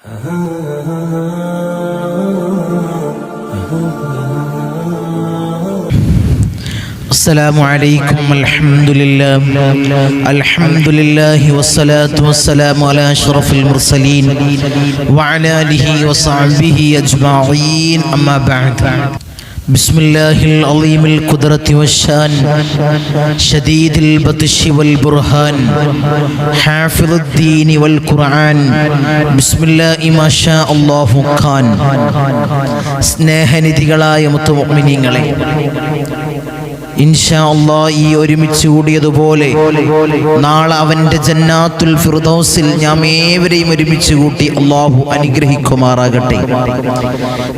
السلام عليكم الحمد لله والصلاة والسلام على أشرف المرسلين وعلى آله وصحبه أجمعين أما بعد بسم الله العظيم القدرة والشان شديد البطش والبرهان حافظ الدين والقرآن بسم الله ما شاء الله كان സ്നേഹനിധികളായ മുത്തുമുഅ്മിനീങ്ങളെ, ഇൻഷാ അല്ലാഹ് ഈ ഒരുമിച്ച് കൂടിയതുപോലെ നാളെ അവന്റെ ജന്നാത്തുൽ ഫിർദൗസിൽ നാം ഏവരെയും ഒരുമിച്ച് കൂട്ടി അല്ലാഹു അനുഗ്രഹിക്കുമാറാകട്ടെ.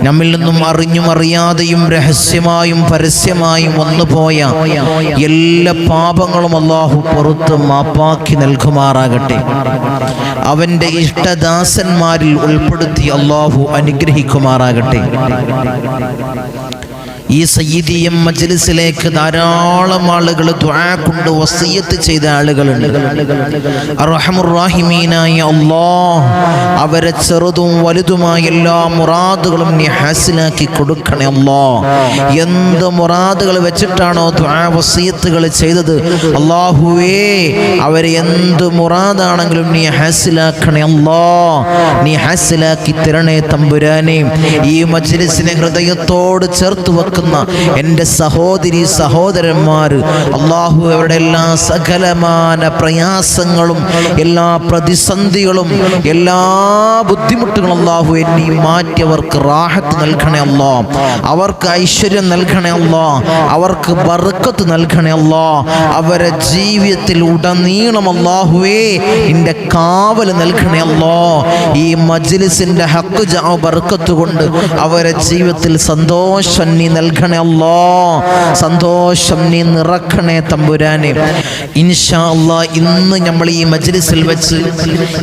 നമ്മിൽ നിന്നും അറിഞ്ഞും അറിയാതെയും രഹസ്യമായും പരസ്യമായും വന്നുപോയ എല്ലാ പാപങ്ങളും അല്ലാഹു പുറത്ത് മാപ്പാക്കി നൽകുമാറാകട്ടെ. അവന്റെ ഇഷ്ടദാസന്മാരിൽ ഉൾപ്പെടുത്തി അല്ലാഹു അനുഗ്രഹിക്കുമാറാകട്ടെ. ഈ സയ്യിദിയം മജ്ലിസിലേക്ക് ധാരാളം ആളുകൾ ദുആ കൊണ്ട് വസിയത്ത് ചെയ്ത ആളുകളുണ്ട്. അർഹമുർ റഹീമീനായ അല്ലാഹ് അവരെ ചെറുതും വലുതുമായ എല്ലാ മുറാദുകളും നീ ഹാസിലാക്കി കൊടുക്കണേ അല്ലാഹ്. എന്ത് മുറാദുകൾ വെച്ചിട്ടാണോ ദുആ വസിയത്തുകൾ ചെയ്തത്, അല്ലാഹുവേ അവരെ എന്ത് മുറാദാണെങ്കിലും നീ ഹാസിലാക്കണേ അല്ലാഹ്. നീ ഹാസിലാക്കി തരണേ തമ്പുരാനെ. ഈ മജ്ലിസിനെ ഹൃദയത്തോട് ചേർത്ത് വെക്കുന്ന എൻ്റെ സഹോദരി സഹോദരന്മാർ, അല്ലാഹു അവരുടെ എല്ലാ സകലമാന പ്രയാസങ്ങളും എല്ലാ പ്രതിസന്ധികളും എല്ലാ ബുദ്ധിമുട്ടുകളും അല്ലാഹു എന്നീ മാറ്റി അവർക്ക് റാഹത്ത് നൽകണേ അല്ലാഹ്. അവർക്ക് ഐശ്വര്യം നൽകണേ അല്ലാഹ്. അവർക്ക് ബർക്കത്ത് നൽകണേ അല്ലാഹ്. അവരെ ജീവിതത്തിൽ ഉടനീളം അല്ലാഹുവേ നിന്റെ കാവൽ നൽകണേ അല്ലാഹ്. ഈ മജ്ലിസിന്റെ ഹഖ് ജഅ ബർക്കത്ത് കൊണ്ട് അവരെ ജീവിതത്തിൽ സന്തോഷം നീ നൽകണേ അല്ലാഹ്. സന്തോഷം നീ നിറക്കണേ തമ്പുരാനെ. ഇൻഷാ അല്ലാഹ് ഇന്ന് നമ്മൾ ഈ മജ്ലിസിൽ വെച്ച്,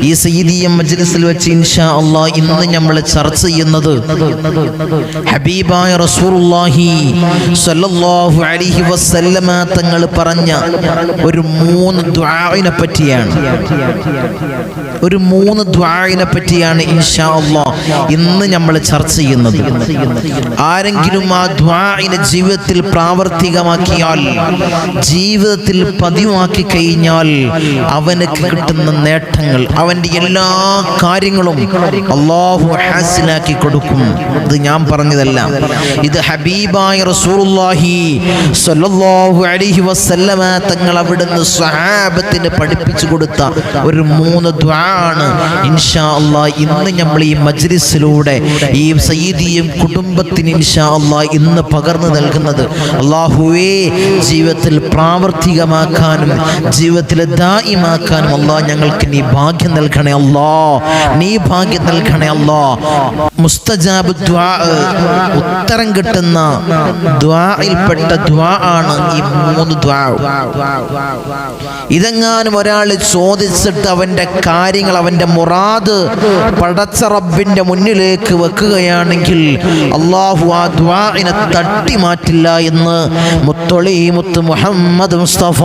ഈ സയ്യിദിയം മജ്ലിസിൽ വെച്ച് ഇൻഷാ അല്ലാഹ് ഇന്ന് നമ്മൾ ചർച്ച ചെയ്യുന്നത് ഹബീബായ റസൂലുള്ളാഹി സ്വല്ലല്ലാഹു അലൈഹി വസല്ലമ തങ്ങൾ പറഞ്ഞ ഒരു 3 ദുആഇനെ പറ്റിയാണ്. ഒരു 3 ദുആഇനെ പറ്റിയാണ് ഇൻഷാ അല്ലാഹ് ഇന്ന് നമ്മൾ ചർച്ച ചെയ്യുന്നത്. ആരെങ്കിലും ആ ദുആഇനെ ജീവിതത്തിൽ പ്രാവർത്തികമാക്കിയാൽ, ജീവിതത്തിൽ പതിവാക്കി കഴിഞ്ഞാൽ അവന് കിട്ടുന്ന നേട്ടങ്ങൾ, അവന്റെ എല്ലാ കാര്യങ്ങളും അല്ലാഹു ഹാസിലാക്കി കൊടുക്കും. ഇത് ഞാൻ പറഞ്ഞതല്ല, ഇത് ഹബീബായ റസൂലുള്ളാഹി സ്വല്ലല്ലാഹു അലൈഹി വസല്ലമ തങ്ങൾ അവിടുന്ന് സ്വഹാബത്തിന് പഠിപ്പിച്ചു കൊടുത്ത ഒരു 3 ദുആ ആണ് ഇൻഷാ അല്ലാഹ് ഇന്ന് നമ്മൾ ഈ മജ്ലിസിലൂടെ ഈ സയ്യിദിയും കുടുംബത്തിന് ഇൻഷാ അല്ലാഹ് ഇന്ന് പകർന്നു നൽകുന്നത്. അല്ലാഹുവേ ജീവിതത്തിൽ പ്രാവർത്തികമാക്കാനും ജീവിതത്തിൽ ദായിമാക്കാനും അല്ലാഹ് ഞങ്ങൾക്ക് നീ ഭാഗ്യം നൽകണേ അല്ലാഹ്. നീ ഭാഗ്യം നൽകണേ അല്ലാഹ്. മുസ്തജാബ് ദുആ, ഉത്തരം കിട്ടുന്ന ദുആയിൽപ്പെട്ട ദുആ ആണ് ഈ 3 ദുആ. ഇതെങ്ങാനും ഒരാൾ ചോദിച്ചിട്ട് അവന്റെ കാര്യങ്ങൾ, അവന്റെ മുറാദ് പടച്ച റബ്ബിന്റെ മുന്നിലേക്ക് വെക്കുകയാണെങ്കിൽ അല്ലാഹു ആ ദുആഇനെ തട്ടി മാറ്റില്ല എന്ന് മുത്ത് മുഹമ്മദ് മുസ്തഫ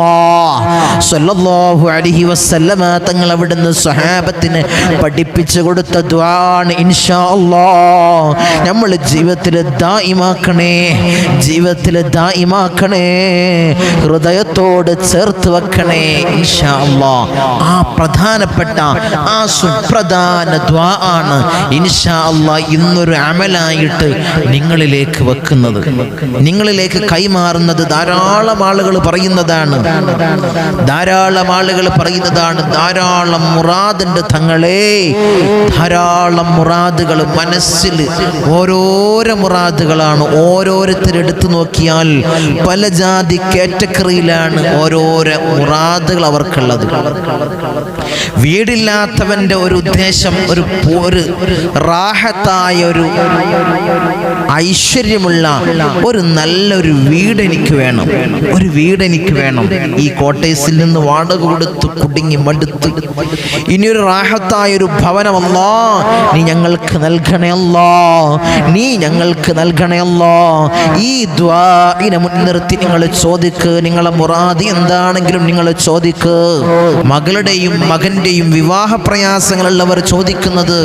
സ്വല്ലല്ലാഹു അലൈഹി വസല്ലമ തങ്ങൾ അവിടുന്ന് സ്വഹാബത്തിന് പഠിപ്പിച്ചു കൊടുത്ത ദുആണ് ഇൻഷാ അല്ലാഹ്. നമ്മൾ ജീവിതത്തിൽ ദായിമാക്കണേ, ജീവിതത്തിൽ ദായിമാക്കണേ, ഹൃദയത്തോട് ചേർത്ത് വെക്കണേ ഇൻഷാ അല്ലാഹ്. ആ പ്രധാനപ്പെട്ട ആ സുപ്രധാന ദുആ ആണ് ഇൻഷാ അല്ലാഹ് ഇന്നൊരു അമലായിട്ട് നിങ്ങളിലേക്ക് വെക്കുന്നത്, നിങ്ങളിലേക്ക് കൈമാറുന്നത്. ധാരാളം ആളുകൾ പറയുന്നതാണ്, ധാരാളം ആളുകൾ പറയുന്നതാണ്, ധാരാളം മുറാദുണ്ട് തങ്ങളെ, ധാരാളം മുറാദുകൾ മനസ്സിൽ, ഓരോരോ മുറാദുകളാണ്. ഓരോരുത്തരെടുത്ത് നോക്കിയാൽ പല ജാതി കാറ്റഗറിയിലാണ് ഓരോരോ മുറാദുകൾ അവർക്കുള്ളത്. വീടില്ലാത്തവന്റെ ഒരു ഉദ്ദേശം, ഒരു റാഹത്തായ ഒരു ഐശ്വര്യമുള്ള ഒരു നല്ലൊരു വീട് എനിക്ക് വേണം, ഒരു വീട് എനിക്ക് വേണം. ഈ കോട്ടേഴ്സിൽ നിന്ന് വാടക കൊടുത്ത് കുടുങ്ങി മടുത്ത് ഇനിയൊരു റാഹത്തായ ഒരു ഭവനം അല്ലാ നീ ഞങ്ങൾക്ക് നൽകണേ അല്ലാ, നീ ഞങ്ങൾക്ക് നൽകണേ അല്ലാ. ഈ ദുആഇനെ മുൻനിർത്തി നിങ്ങൾ ചോദിക്ക്, നിങ്ങളെ മുറാദ് എന്താണെങ്കിലും നിങ്ങൾ ചോദിക്ക്. മകളുടെയും മകന്റെയും വിവാഹ പ്രയാസങ്ങളുള്ളവർ ചോദിക്കുന്നത്,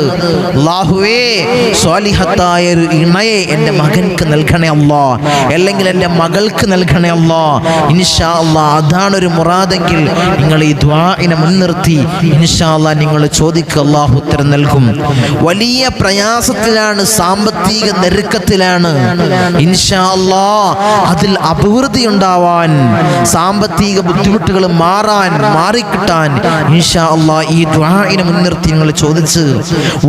അല്ലാഹുവേ സ്വാലിഹത്തായ ഒരു ഇണയെ എൻ്റെ മകൻക്ക് നൽകണേ അല്ലാ, അല്ലെങ്കിൽ എൻ്റെ മകൾക്ക് നൽകണേ അല്ലാ. ഇൻഷാ അല്ലാ അതാണ് ഒരു മുറാദെങ്കിൽ നിങ്ങൾ ഈ ദുആഇനെ മുൻനിർത്തി ഇൻഷാ അല്ലാ നിങ്ങൾ ചോദിക്കുക, അല്ലാഹു ഉത്തരം നൽകും. വലിയ പ്രയാസത്തിലാണ്, സാമ്പത്തിക ഞെരുക്കത്തിലാണ്, ഇൻഷാ അല്ലാ അതിൽ അഭിവൃദ്ധി ഉണ്ടാവാൻ, സാമ്പത്തിക ബുദ്ധിമുട്ടുകൾ മാറിക്കിട്ടാൻ ഇൻഷാ അല്ലാ ഈ ദുആഇനെ മുൻനിർത്തി നിങ്ങൾ ചോദിച്ച്.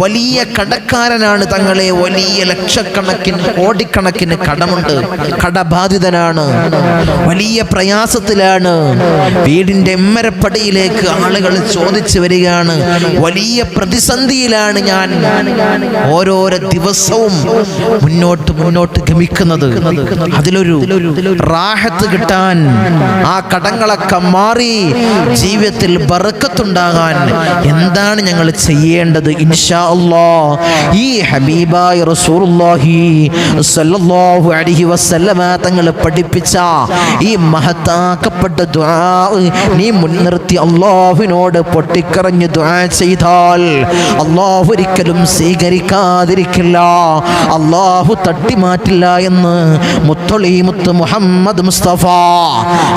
വലിയ കടക്കാരനാണ് തങ്ങളെ, വലിയ ലക്ഷക്കണക്കിന് കോടിക്കണക്കിന് കടമുണ്ട്, കടബാധിതനാണ്, വലിയ പ്രയാസത്തിലാണ്, വീടിന്റെ എമ്മരപ്പടിയിലേക്ക് ആളുകൾ ചോദിച്ചു വരികയാണ്, വലിയ പ്രതിസന്ധിയിലാണ് ഞാൻ ഓരോരോ ദിവസവും മുന്നോട്ട് ഗമിക്കുന്നത്. അതിലൊരു റാഹത്ത് കിട്ടാൻ, ആ കടങ്ങളൊക്കെ മാറി ജീവിതത്തിൽ ബറക്കത്തുണ്ടാകാൻ എന്താണ് ഞങ്ങൾ ചെയ്യേണ്ടത്? ഇൻഷാ അല്ലാഹ് ഈ ഹബീബായ റസൂലുള്ളാഹി സ്വല്ലല്ലാഹു അലൈഹി വസല്ലമ തങ്ങൾ പഠിപ്പിച്ച ഈ മഹത്താക്കപ്പെട്ട ദുആ നീ മുൻനിർത്തി അല്ലാഹുവിനോട് പൊട്ടിക്കരഞ്ഞ് ദുആ ചെയ്താൽ അല്ലാഹു ഒരിക്കലും സ്വീകരിക്കാതിരിക്കില്ല, അല്ലാഹു തട്ടിമാറ്റില്ല എന്ന് മുത്ത് മുഹമ്മദ് മുസ്തഫ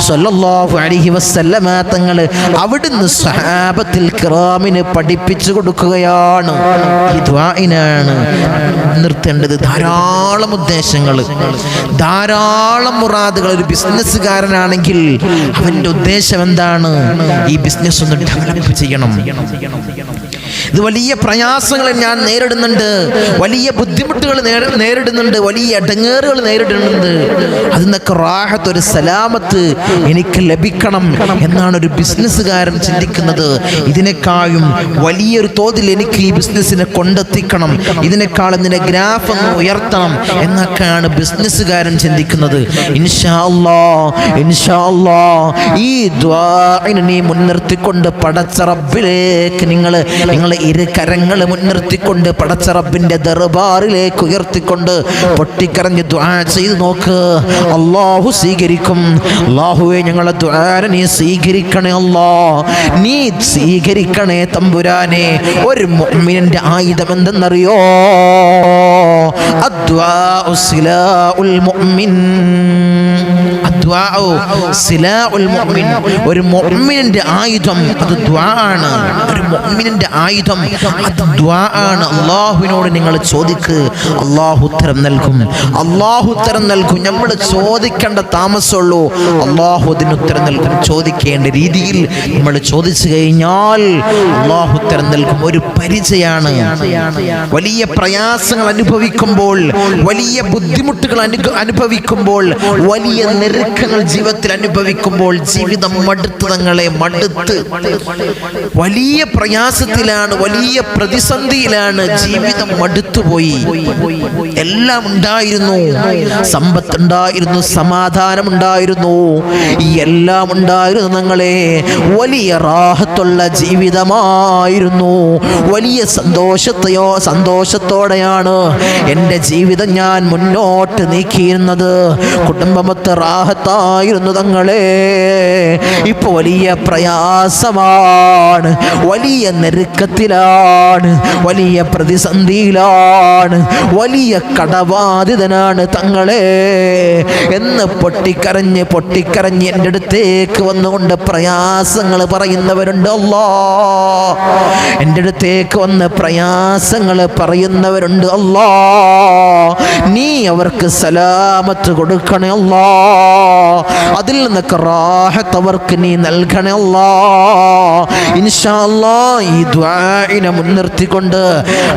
സ്വല്ലല്ലാഹു അലൈഹി വസല്ലമ തങ്ങൾ അവിടുന്ന് സ്വഹാബത്തിൽ കിറാമിന് പഠിപ്പിച്ചു കൊടുക്കുകയാണ്. ഈ ദുആഇനാണ് നിർത്തേണ്ടത്. ധാരാളം ഉദ്ദേശങ്ങൾ, ധാരാളം മുറാദുകൾ. ഒരു ബിസിനസ്സുകാരനാണെങ്കിൽ അവൻ്റെ ഉദ്ദേശം എന്താണ്? ഈ ബിസിനസ് ഒന്ന് ഡെവലപ്പ് ചെയ്യണം. ഇത് വലിയ പ്രയാസങ്ങൾ ഞാൻ നേരിടുന്നുണ്ട്, വലിയ ബുദ്ധിമുട്ടുകൾ നേരിടുന്നുണ്ട്, വലിയ ഇടങ്ങേറുകൾ നേരിടുന്നുണ്ട്, അതിന്നൊക്കെ റാഹത്ത്, ഒരു സലാമത്ത് എനിക്ക് ലഭിക്കണം എന്നാണ് ഒരു ബിസിനസ്സുകാരൻ ചിന്തിക്കുന്നത്. ഇതിനേക്കാളും വലിയൊരു തോതിൽ എനിക്ക് ഈ ബിസിനസ്സിനെ കൊണ്ടെത്തിക്കണം, ഇതിനേക്കാളും ഇതിന്റെ ഗ്രാഫ് ഒന്ന് ഉയർത്തണം എന്നൊക്കെയാണ് ബിസിനസ്സുകാരൻ ചിന്തിക്കുന്നത്. ഇൻഷാ അല്ലാഹ് ഈ ദുആഇനെ നീ മുൻനിർത്തിക്കൊണ്ട് പടച്ച റബ്ബിലേക്ക് നിങ്ങൾ ഇരു കരങ്ങൾ മുൻനിർത്തിക്കൊണ്ട് പടച്ച റബ്ബിന്റെ ദർബാറിലേക്ക് ഉയർത്തിക്കൊണ്ട് പൊട്ടിക്കരഞ്ഞ് ദുആ ചെയ്ത് നോക്ക്, അല്ലാഹു സ്വീകരിക്കും. അല്ലാഹുവേ ഞങ്ങളെ ദുആനെ നീ സ്വീകരിക്കണേ അല്ലാ, നീ സ്വീകരിക്കണേ തമ്പുരാനെ. ഒരു മുഅ്മിനിന്റെ ആയുധം എന്തെന്നറിയോ? അദ്ദുആഉ സിലാഉൽ മുഅ്മിൻ, അദ്ദുആഉ സിലാഉൽ മുഅ്മിൻ. ഒരു മുഅ്മിനിന്റെ ആയുധം അത് ദുആ ആണ്. ഒരു മുഅ്മിനിന്റെ ആയുധം അത് ദുആ ആണ്. അല്ലാഹുവിനോട് നിങ്ങൾ ചോദിക്ക്, അല്ലാഹു ഉത്തരം നൽകും, അല്ലാഹു ഉത്തരം നൽകും. നമ്മൾ ചോദിക്കേണ്ട താമസമുള്ളൂ, അല്ലാഹു അതിന് ഉത്തരം നൽകും. ചോദിക്കേണ്ട രീതിയിൽ നമ്മൾ ചോദിച്ചു കഴിഞ്ഞാൽ അല്ലാഹു ഉത്തരം നൽകും. ഒരു പരിചയാണ്. വലിയ പ്രയാസങ്ങൾ അനുഭവിക്കുമ്പോൾ, വലിയ ബുദ്ധിമുട്ടുകൾ അനുഭവിക്കുമ്പോൾ, വലിയ ഞെരുക്കങ്ങൾ ജീവിതത്തിൽ അനുഭവിക്കുമ്പോൾ, ജീവിതം മടുത്ത് വലിയ പ്രയാസത്തിലാണ്, വലിയ പ്രതിസന്ധിയിലാണ്, ജീവിതം മടുത്തുപോയി. എല്ലാം ഉണ്ടായിരുന്നു, സമ്പത്തുണ്ടായിരുന്നു, സമാധാനമുണ്ടായിരുന്നു, എല്ലാം ഉണ്ടായിരുന്നു. ഞങ്ങളെ വലിയ റാഹത്തുള്ള ജീവിതമായിരുന്നു, വലിയ സന്തോഷത്തോടെയാണ് എൻ്റെ ജീവിതം ഞാൻ മുന്നോട്ട് നീക്കിയിരുന്നത്. കുടുംബമൊത്ത റാഹത്തായിരുന്നു തങ്ങളെ. ഇപ്പൊ വലിയ പ്രയാസമാണ്, വലിയ ഞെരുക്കത്തിലാണ്, വലിയ പ്രതിസന്ധിയിലാണ്, വലിയ കടബാധിതനാണ് തങ്ങളെ എന്ന് പൊട്ടിക്കരഞ്ഞ് എൻ്റെ അടുത്തേക്ക് വന്നുകൊണ്ട് പ്രയാസങ്ങൾ പറയുന്നവരുണ്ട്. അല്ലാഹ് എൻ്റെ അടുത്തേക്ക് വന്ന് പ്രയാസങ്ങൾ പറയുന്നവരുണ്ട്. അല്ലാഹ് നീ അവർക്ക് സലാമത്ത് കൊടുക്കണേ അല്ലാഹ്. അതിൽ നിന്നൊക്കെ റാഹത്ത് അവർക്ക് നീ നൽകണേ അല്ലാ. ഇൻഷാ അല്ലാഹ് ഈ ദുആഇനെ മുൻനിർത്തിക്കൊണ്ട്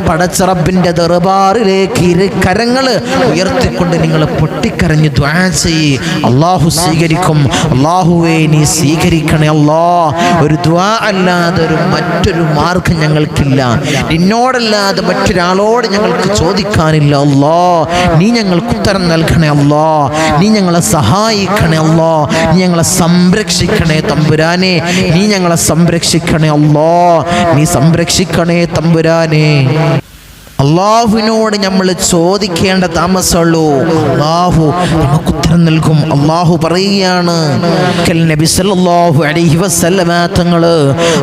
പടച്ച റബ്ബിന്റെ ദർബാറിലേക്ക് ഇരു കരങ്ങൾ ഉയർത്തിക്കൊണ്ട് നിങ്ങൾ പൊട്ടിക്കരഞ്ഞ് ദുആ ചെയ്യ്. അല്ലാഹു സ്വീകരിക്കും. അല്ലാഹുവേ നീ സ്വീകരിക്കണേ അല്ലാ. ഒരു ദുആ അല്ലാതെ മറ്റൊരു മാർഗം ഞങ്ങൾക്കില്ല. നിന്നോടല്ലാതെ മറ്റൊരാളോട് ഞങ്ങൾക്ക് ചോദിക്കാനില്ല അല്ലാ. നീ ഞങ്ങൾക്ക് ഉത്തരം നൽകണേ അല്ലാ. നീ ഞങ്ങളെ സഹായിക്കണേ അല്ലാ. നീ ഞങ്ങളെ സംരക്ഷിക്കണേ തമ്പുരാനെ. നീ ഞങ്ങളെ സംരക്ഷിക്കണേ അല്ലാ. നീ സംരക്ഷിക്കണേ തമ്പുരാനെ. അള്ളാഹുവിനോട് നമ്മൾ ചോദിക്കേണ്ട താമസമുള്ളൂ. അള്ളാഹു നമുക്ക് ഉത്തരം നൽകും. അള്ളാഹു പറയുകയാണ്, നബി സല്ലല്ലാഹു അലൈഹി വസല്ലമ തങ്ങള്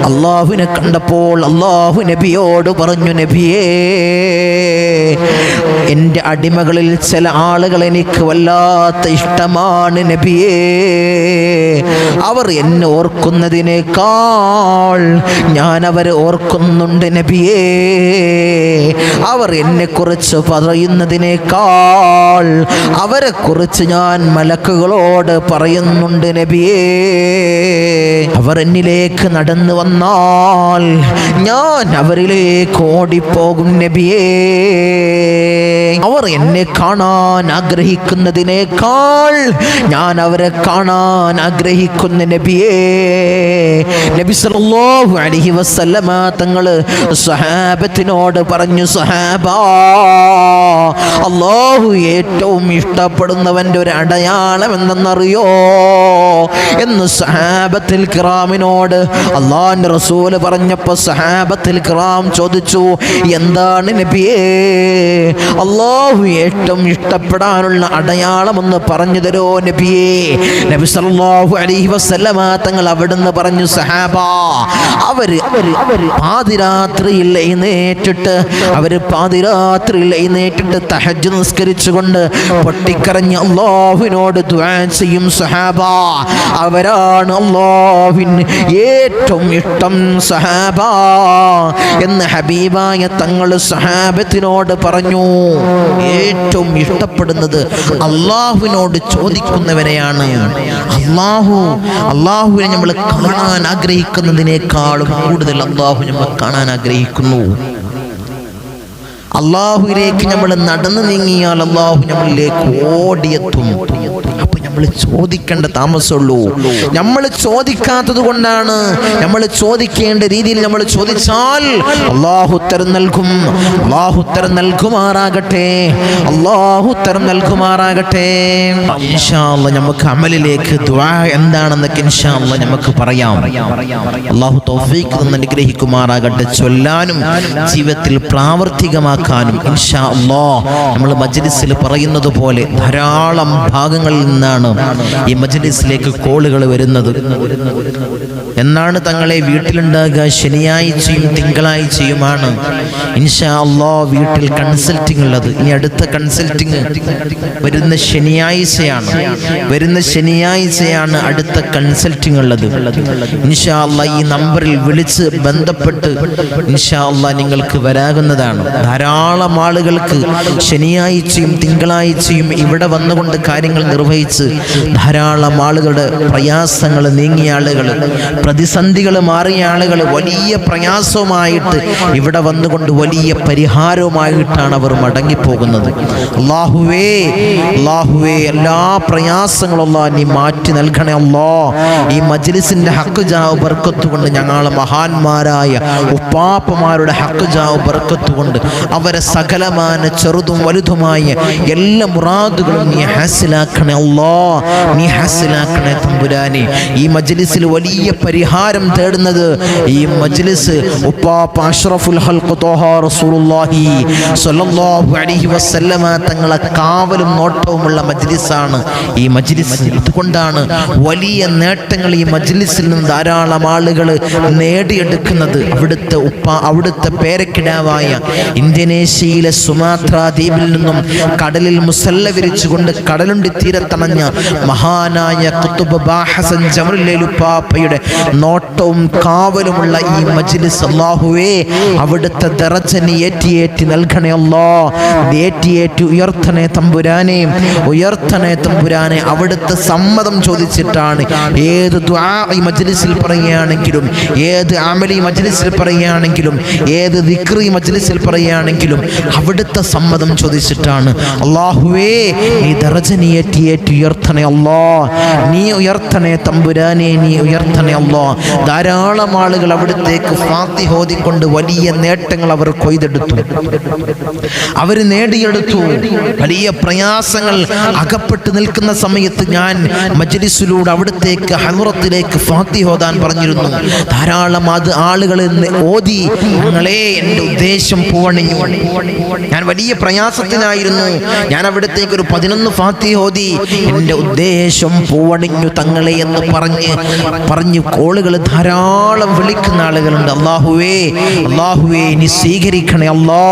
അള്ളാഹുവിനെ കണ്ടപ്പോൾ അള്ളാഹു നബിയോട് പറഞ്ഞു, നബിയേ, എൻ്റെ അടിമകളിൽ ചില ആളുകൾ എനിക്ക് വല്ലാത്ത ഇഷ്ടമാണ് നബിയേ. അവർ എന്നെ ഓർക്കുന്നതിനേക്കാൾ ഞാൻ അവരെ ഓർക്കുന്നുണ്ട് നബിയേ. അവർ എന്നെക്കുറിച്ച് പറയുന്നതിനേക്കാൾ അവരെക്കുറിച്ച് ഞാൻ മലക്കുകളോട് പറയുന്നുണ്ട് നബിയേ. അവർ എന്നിലേക്ക് നടന്നു വന്നാൽ ഞാൻ അവരിലേക്ക് ഓടിപ്പോകും നബിയേ. അവർ എന്നെ കാണാൻ ആഗ്രഹിക്കുന്നതിനേക്കാൾ ഞാൻ അവരെ കാണാൻ ആഗ്രഹിക്കുന്ന നബിയേ. നബി സല്ലല്ലാഹു അലൈഹി വസല്ലമ തങ്ങൾ സ്വഹാബത്തിനോട് പറഞ്ഞു, സ്വഹാബാ, അല്ലാഹു ഏറ്റവും ഇഷ്ടപ്പെടുന്നവൻ്റെ ഒരു അടയാളം എന്തെന്നറിയോ എന്ന് സ്വഹാബത്തുൽ കിറാമിനോട് അല്ലാഹുവിൻ്റെ റസൂല് പറഞ്ഞപ്പോൾ സ്വഹാബത്തുൽ കിറാം ചോദിച്ചു, എന്താണ് നബിയേ അല്ലാഹു ഏറ്റവും ഇഷ്ടപ്പെടാനുള്ള അടയാളം ഒന്ന് പറഞ്ഞു തരോ നബിയേ. നബി സല്ലല്ലാഹു അലൈഹി വസല്ലമ തങ്ങൾ അവിടുന്ന് പറഞ്ഞു, സഹാബാ, അവര് പാതിരാത്രിയിൽ എഴുന്നേറ്റിട്ട് തഹജ്ജുദ് നിസ്കരിച്ചുകൊണ്ട് പൊട്ടിക്കരഞ്ഞ് അല്ലാഹുവിനോട് ദുആ ചെയ്യും സഹാബാ. അവരാണ് അല്ലാഹുവിന് ഏറ്റവും ഇഷ്ടം സഹാബാ എന്ന് ഹബീബായ തങ്ങൾ സഹാബത്തിനോട് പറഞ്ഞു. ഏറ്റവും ഇഷ്ടപ്പെടുന്നത് അല്ലാഹുവിനോട് ചോദിക്കുന്നവരെയാണ്. അല്ലാഹുവിനെ നമ്മൾ കാണാൻ ആഗ്രഹിക്കുന്നതിനേക്കാളും കൂടുതൽ അല്ലാഹു നമ്മൾ കാണാൻ ആഗ്രഹിക്കുന്നു. അല്ലാഹുവിലേക്ക് നമ്മൾ നടന്നു നീങ്ങിയാൽ അല്ലാഹു നമ്മളിലേക്ക് ഓടിയെത്തും. അപ്പൊ നമ്മൾ ചോദിക്കേണ്ട താമസമുള്ളൂ. നമ്മൾ ചോദിക്കാത്തത് കൊണ്ടാണ്. നമ്മൾ ചോദിക്കേണ്ട രീതിയിൽ നമ്മൾ ചോദിച്ചാൽ അല്ലാഹു ഉത്തരം നൽകും. അല്ലാഹു ഉത്തരം നൽകുമാറാകട്ടെ. അല്ലാഹു ഉത്തരം നൽകുമാറാകട്ടെ. ഇൻഷാ അല്ലാഹ് നമുക്ക് അമലിലേക്ക് ദുആ എന്താണെന്നൊക്കെ ഇൻഷാ അല്ലാഹ് നമുക്ക് പറയാം. അല്ലാഹു തൗഫീഖ് തന്ന് അനുഗ്രഹിക്കുമാറാകട്ടെ. ചൊല്ലാനും ജീവിതത്തിൽ പ്രാവർത്തികമാക്കാനും ഇൻഷാ അല്ലാഹ് നമ്മൾ മജ്ലിസിൽ പറയുന്നത് പോലെ ധാരാളം ഭാഗങ്ങളിൽ നിന്നാണ് ഈ മജ്ലിസിലേക്ക് കോളുകൾ വരുന്നത്. എന്നാണ് തങ്ങളെ വീട്ടിലുണ്ടാകുക? ശനിയാഴ്ചയും തിങ്കളാഴ്ചയുമാണ് ഇൻഷാ അല്ലാഹ് വീട്ടിൽ കൺസൾട്ടിംഗ് ഉള്ളത്. ഇനി അടുത്ത കൺസൾട്ടിംഗ് വരുന്ന ശനിയാഴ്ചയാണ് അടുത്ത കൺസൾട്ടിംഗ് ഉള്ളത്. ഇൻഷാ അല്ലാഹ് ഈ നമ്പറിൽ വിളിച്ച് ബന്ധപ്പെട്ട് ഇൻഷാ അല്ലാഹ് നിങ്ങൾക്ക് വരാകുന്നതാണ്. ധാരാളം ആളുകൾക്ക് ശനിയാഴ്ചയും തിങ്കളാഴ്ചയും ഇവിടെ വന്നുകൊണ്ട് കാര്യങ്ങൾ നിർവഹിച്ച് ധാരാളം ആളുകളുടെ പ്രയാസങ്ങൾ നീങ്ങിയ ആളുകൾ, പ്രതിസന്ധികൾ മാറിയ ആളുകൾ വലിയ പ്രയാസവുമായിട്ട് ഇവിടെ വന്നുകൊണ്ട് വലിയ പരിഹാരവുമായിട്ടാണ് അവർ മടങ്ങിപ്പോകുന്നത്. അല്ലാഹുവേ എല്ലാ പ്രയാസങ്ങളും നീ മാറ്റി നൽകണേ അല്ലാ. ഈ മജ്ലിസിന്റെ ഹക്ക് ജാവ് ബർക്കത്ത് കൊണ്ട് ഞങ്ങളെ മഹാന്മാരായ ഉപ്പാപ്പമാരുടെ ഹക്ക് ജാവ് ബർക്കത്ത് കൊണ്ട് അവരെ സകലമാന ചെറുതും വലുതുമായ എല്ലാ മുറാദുകളും നീ ഹാസിലാക്കണേ അല്ലാ. നീ ഹാസിലാക്കണേ തമ്പുരാനെ. ഈ മജ്ലിസിൽ വലിയ പരിഹാരം തേടുന്നത് ഈ മജ്ലിസ് ഉപ്പാപ്പ അഷ്റഫുൽ ഖൽഖ് ത്വാഹ റസൂലുള്ളാഹി സ്വല്ലല്ലാഹു അലൈഹി വസല്ലമ തങ്ങളെ കാവലും നോട്ടവുമുള്ള മജ്ലിസാണ് ഈ മജ്ലിസ്. ഇതുകൊണ്ടാണ് വലിയ നേട്ടങ്ങൾ ഈ മജ്ലിസിൽ നിന്ന് ധാരാളം ആളുകൾ നേടിയെടുക്കുന്നത്. അവിടുത്തെ പേരക്കിടാവായ ഇന്തോനേഷ്യയിലെ സുമാത്ര ദ്വീപിൽ നിന്നും കടലിൽ മുസല്ല വിരിച്ചുകൊണ്ട് കടലുണ്ടി തീരത്തണഞ്ഞ മഹാനായ ഖുത്ബ് ബാഹസൻ ജമലുല്ലൈലുപ്പാപ്പയുടെ നോട്ടവും കാവലുമുള്ള ഈ മജ്ലിസ് അല്ലാഹുവേ അവിടുത്തെ ദറജ നീ ഏറ്റി നൽകണേ അല്ലാഹ്. ഏറ്റി ഉയർത്തണേ തമ്പുരാനെ, ഉയർത്തണേ തമ്പുരാനെ. അവിടുത്തെ സമ്മതം ചോദിച്ചിട്ടാണ് ഏത് ദുആ ഈ മജ്ലിസിൽ പറയുകയാണെങ്കിലും, ഏത് അമലി മജ്ലിസിൽ പറയുകയാണെങ്കിലും, ഏത് ദിക്ർ ഈ മജ്ലിസിൽ പറയുകയാണെങ്കിലും അവിടുത്തെ സമ്മതം ചോദിച്ചിട്ടാണ്. അല്ലാഹുവേ നീ ദറജ നീ ഏറ്റി ഉയർത്തണേ അല്ലാഹ്. നീ ഉയർത്തണേ തമ്പുരാനെ, നീ ഉയർത്തണേ അല്ലാഹ്. ധാരാളം ആളുകൾ അവിടുത്തേക്ക് ഫാത്തിഹ ഓതിക്കൊണ്ട് വലിയ നേട്ടങ്ങൾ അവർ കൊയ്തെടുത്തു, അവർ നേടിയെടുത്തു. വലിയ പ്രയാസങ്ങൾ അകപ്പെട്ട് നിൽക്കുന്ന സമയത്ത് ഞാൻ മജ്ലിസിലൂടെ അവിടുത്തേക്ക് ഹദ്റത്തിലേക്ക് ഫാത്തിഹ ഓതാൻ പറഞ്ഞിരുന്നു. ധാരാളം ആളുകൾ ഓതി. ഞങ്ങളെ എൻ്റെ ഉദ്ദേശം പൂവണിഞ്ഞു, ഞാൻ വലിയ പ്രയാസത്തിനായിരുന്നു, ഞാൻ അവിടത്തേക്ക് ഒരു 11 ഫാത്തിഹ ഓതി, എൻ്റെ ഉദ്ദേശം പൂവണിഞ്ഞു തങ്ങളെ എന്ന് പറഞ്ഞ് കോളുകൾ ധാരാളം വിളിക്കുന്ന ആളുകളുണ്ട്. അല്ലാഹുവേ നീ സ്വീകരിക്കണേ അല്ലാ,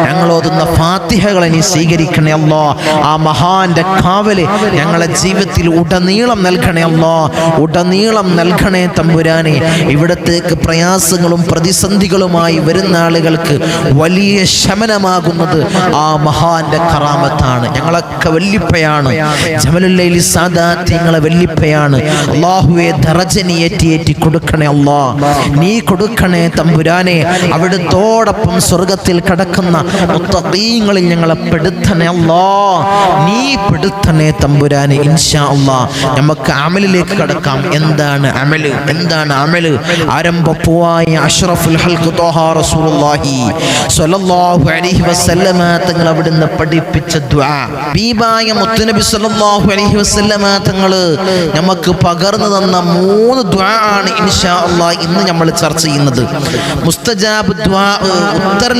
ഞങ്ങൾ ഓതുന്ന ഫാത്തിഹകളെ നീ സ്വീകരിക്കണേ അല്ലാ. ആ മഹാന്റെ കാവല് ഞങ്ങളെ ജീവിതത്തിൽ ഉടനീളം നൽകണേ അല്ലാ, ഉടനീളം നൽകണേ തമ്പുരാനെ. ഇവിടത്തേക്ക് പ്രയാസങ്ങളും പ്രതിസന്ധികളുമായി വരുന്ന ആളുകൾക്ക് വലിയ ശമനമാകുന്നത് ആ മഹാന്റെ കറാമത്താണ്. ഞങ്ങളൊക്കെ വല്ലിപ്പയാണ്, ജമലുല്ലൈലി സാദാത്ത് ഞങ്ങളെ വല്ലിപ്പയാണ്. അല്ലാഹുവേ ദറജ നീ ഏറ്റി കൊടുക്കണേ അല്ലാ, നീ കൊടുക്കണേ തമ്പുരാനെ. അവിടുത്തോടൊപ്പം സ്വർഗത്തിൽ കടക്കുന്ന മുത്തഖീങ്ങളിൽ ഞങ്ങളെ പെടുത്തണേ അല്ലാ, നീ പെടുത്തണേ തമ്പുരാനെ. ഇൻഷാ അല്ലാഹ് നമുക്ക് അമലിലേക്ക് കടക്കാം. എന്താണ് അമല്? ആരംഭപ്പൂവായ അഷ്റഫുൽ ഹൽഖ് ത്വാഹ റസൂലുള്ളാഹി സ്വല്ലല്ലാഹു അലൈഹി വസല്ലമ തങ്ങൾ അവിടുന്ന് പഠിപ്പിച്ച ദുആ, ഹബീബായ മുത്തുനബി സ്വല്ലല്ലാഹു അലൈഹി വസല്ലമ തങ്ങൾ നമുക്ക് പകർന്നു തന്ന 3 ദുആ ആണ് ഇൻഷാ അല്ലാഹ് ഇന്ന് നമ്മൾ ചർച്ച ചെയ്യുന്നത്. മുസ്തജാബ് ദുആ, ഉത്തരം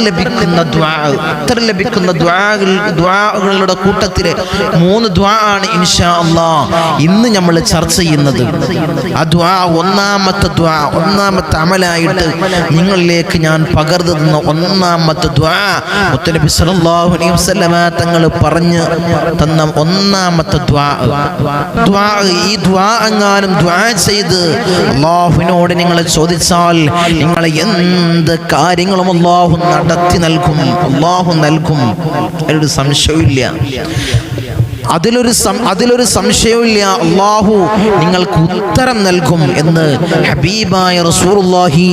ലഭിക്കുന്ന ദുആകളുടെ കൂട്ടത്തിലെ 3 ദുആ ആണ് ഇൻഷാ അല്ലാഹ് ഇന്ന് നമ്മൾ ചർച്ച ചെയ്യുന്നത്. ആ ദുആ ഒന്നാമത്തെ അമലായിട്ട് നിങ്ങളിലേക്ക് ഞാൻ പകർന്നു തന്ന ഒന്നാമത്തെ ദുആ മുത്തുനബി സല്ലല്ലാഹു അലൈഹി വസല്ലമ തങ്ങൾ പറഞ്ഞു തന്ന ഒന്നാമത്തെ ദുആ. ഈ ദുആ എങ്ങാനും ദുആ ചെയ്ത് അല്ലാഹുവിനോട് നിങ്ങൾ ചോദിച്ചാൽ നിങ്ങളെ എന്ത് കാര്യങ്ങളും അല്ലാഹു നടത്തി നൽകും, അല്ലാഹു നൽകും. അതിലൊരു സംശയമില്ല, അതിലൊരു സംശയമില്ല. അല്ലാഹു നിങ്ങൾക്ക് ഉത്തരം നൽകും എന്ന് ഹബീബായ റസൂലുള്ളാഹി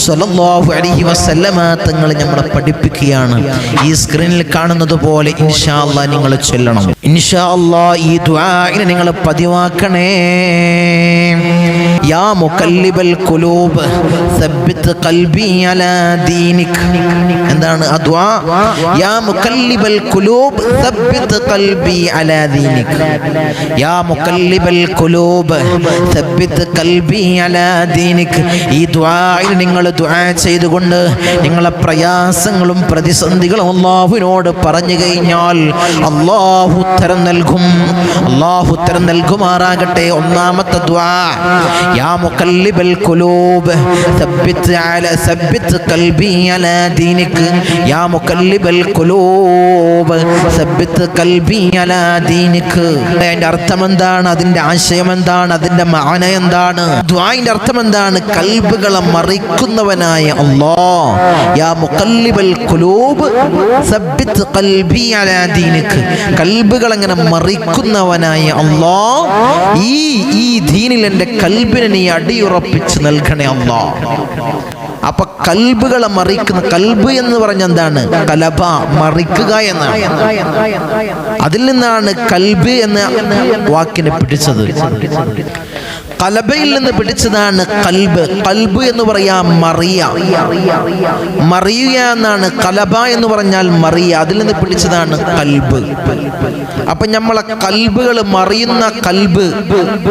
സ്വല്ലല്ലാഹു അലൈഹി വസല്ലമ തങ്ങൾ നമ്മളെ പഠിപ്പിക്കുകയാണ്. ഈ സ്ക്രീനിൽ കാണുന്നത് പോലെ ഇൻഷാ അല്ലാഹ് നിങ്ങൾ ചൊല്ലണം. ഇൻഷാ അല്ലാഹ് ഈ ദുആഇനെ നിങ്ങൾ പതിവാക്കണേ. യാ മുഖല്ലിബൽ ഖുലൂബ് സബ്ബിത് ഖൽബി അലാ ദീനിക്. എന്താണ് ആ ദുആ? യാ മുഖല്ലിബൽ ഖുലൂബ് സബ്ബിത് ഖൽബി അലാ ദീനിക്. യാ മുഖല്ലിബൽ ഖുലൂബ് സബ്ബിത് ഖൽബി അലാ ദീനിക്. ഈ ദുആഇൽ നിങ്ങൾ ദുആ ചെയ്തുകൊണ്ട് നിങ്ങളെ പ്രയാസങ്ങളും പ്രതിസന്ധികളും അല്ലാഹുവിനോട് പറഞ്ഞു കഴിഞ്ഞാൽ അല്ലാഹു ഉത്തരം നൽകും. അല്ലാഹു ഉത്തരം നൽകുമാറാകട്ടെ. ഒന്നാമത്തെ ദുആ, യാ മുഖല്ലിബൽ ഖുലൂബ് സബ്ബിത് ഖൽബി അലാ ദീനിക്. യാ മുഖല്ലിബൽ ഖുലൂബ് സബ്ബിത് ഖൽബി അലാ ദീനിക്. അതിന്റെ അർത്ഥം എന്താണ്? അതിന്റെ ആശയം എന്താണ്? അതിന്റെ മാന എന്താണ്? ദുആഇന്റെ അർത്ഥം എന്താണ്? കൽബുകളെ മറിക്കുന്നവനായ അല്ലാഹ്, യാ മുഖല്ലിബൽ ഖുലൂബ് സബ്ബിത് ഖൽബി അലാ ദീനിക്. കൽബുകൾ അങ്ങനെ മറിക്കുന്നവനായ അല്ലാഹ്, ഈ ദീനിൽ എൻ്റെ കൽബിനെ നീ അടിയുറപ്പിച്ച് നൽകണേ അല്ലാഹ്. അപ്പൊ കൽബുകളെ മറിക്കുന്ന, കൽബ് എന്ന് പറഞ്ഞ എന്താണ്? കലബ, മറിക്കുക എന്നാണ്. അതിൽ നിന്നാണ് കൽബ് എന്ന വാക്കിനെ പിടിച്ചത്. കലബയിൽ നിന്ന് പിടിച്ചതാണ് കൽബ്. കൽബ് എന്ന് പറയാം മറിയ, മറിയുക എന്നാണ്. കലബ എന്ന് പറഞ്ഞാൽ മറിയ, അതിൽ നിന്ന് പിടിച്ചതാണ് കൽബ്. അപ്പൊ നമ്മളെ കൽബുകൾ മറിയുന്ന കൽബ്,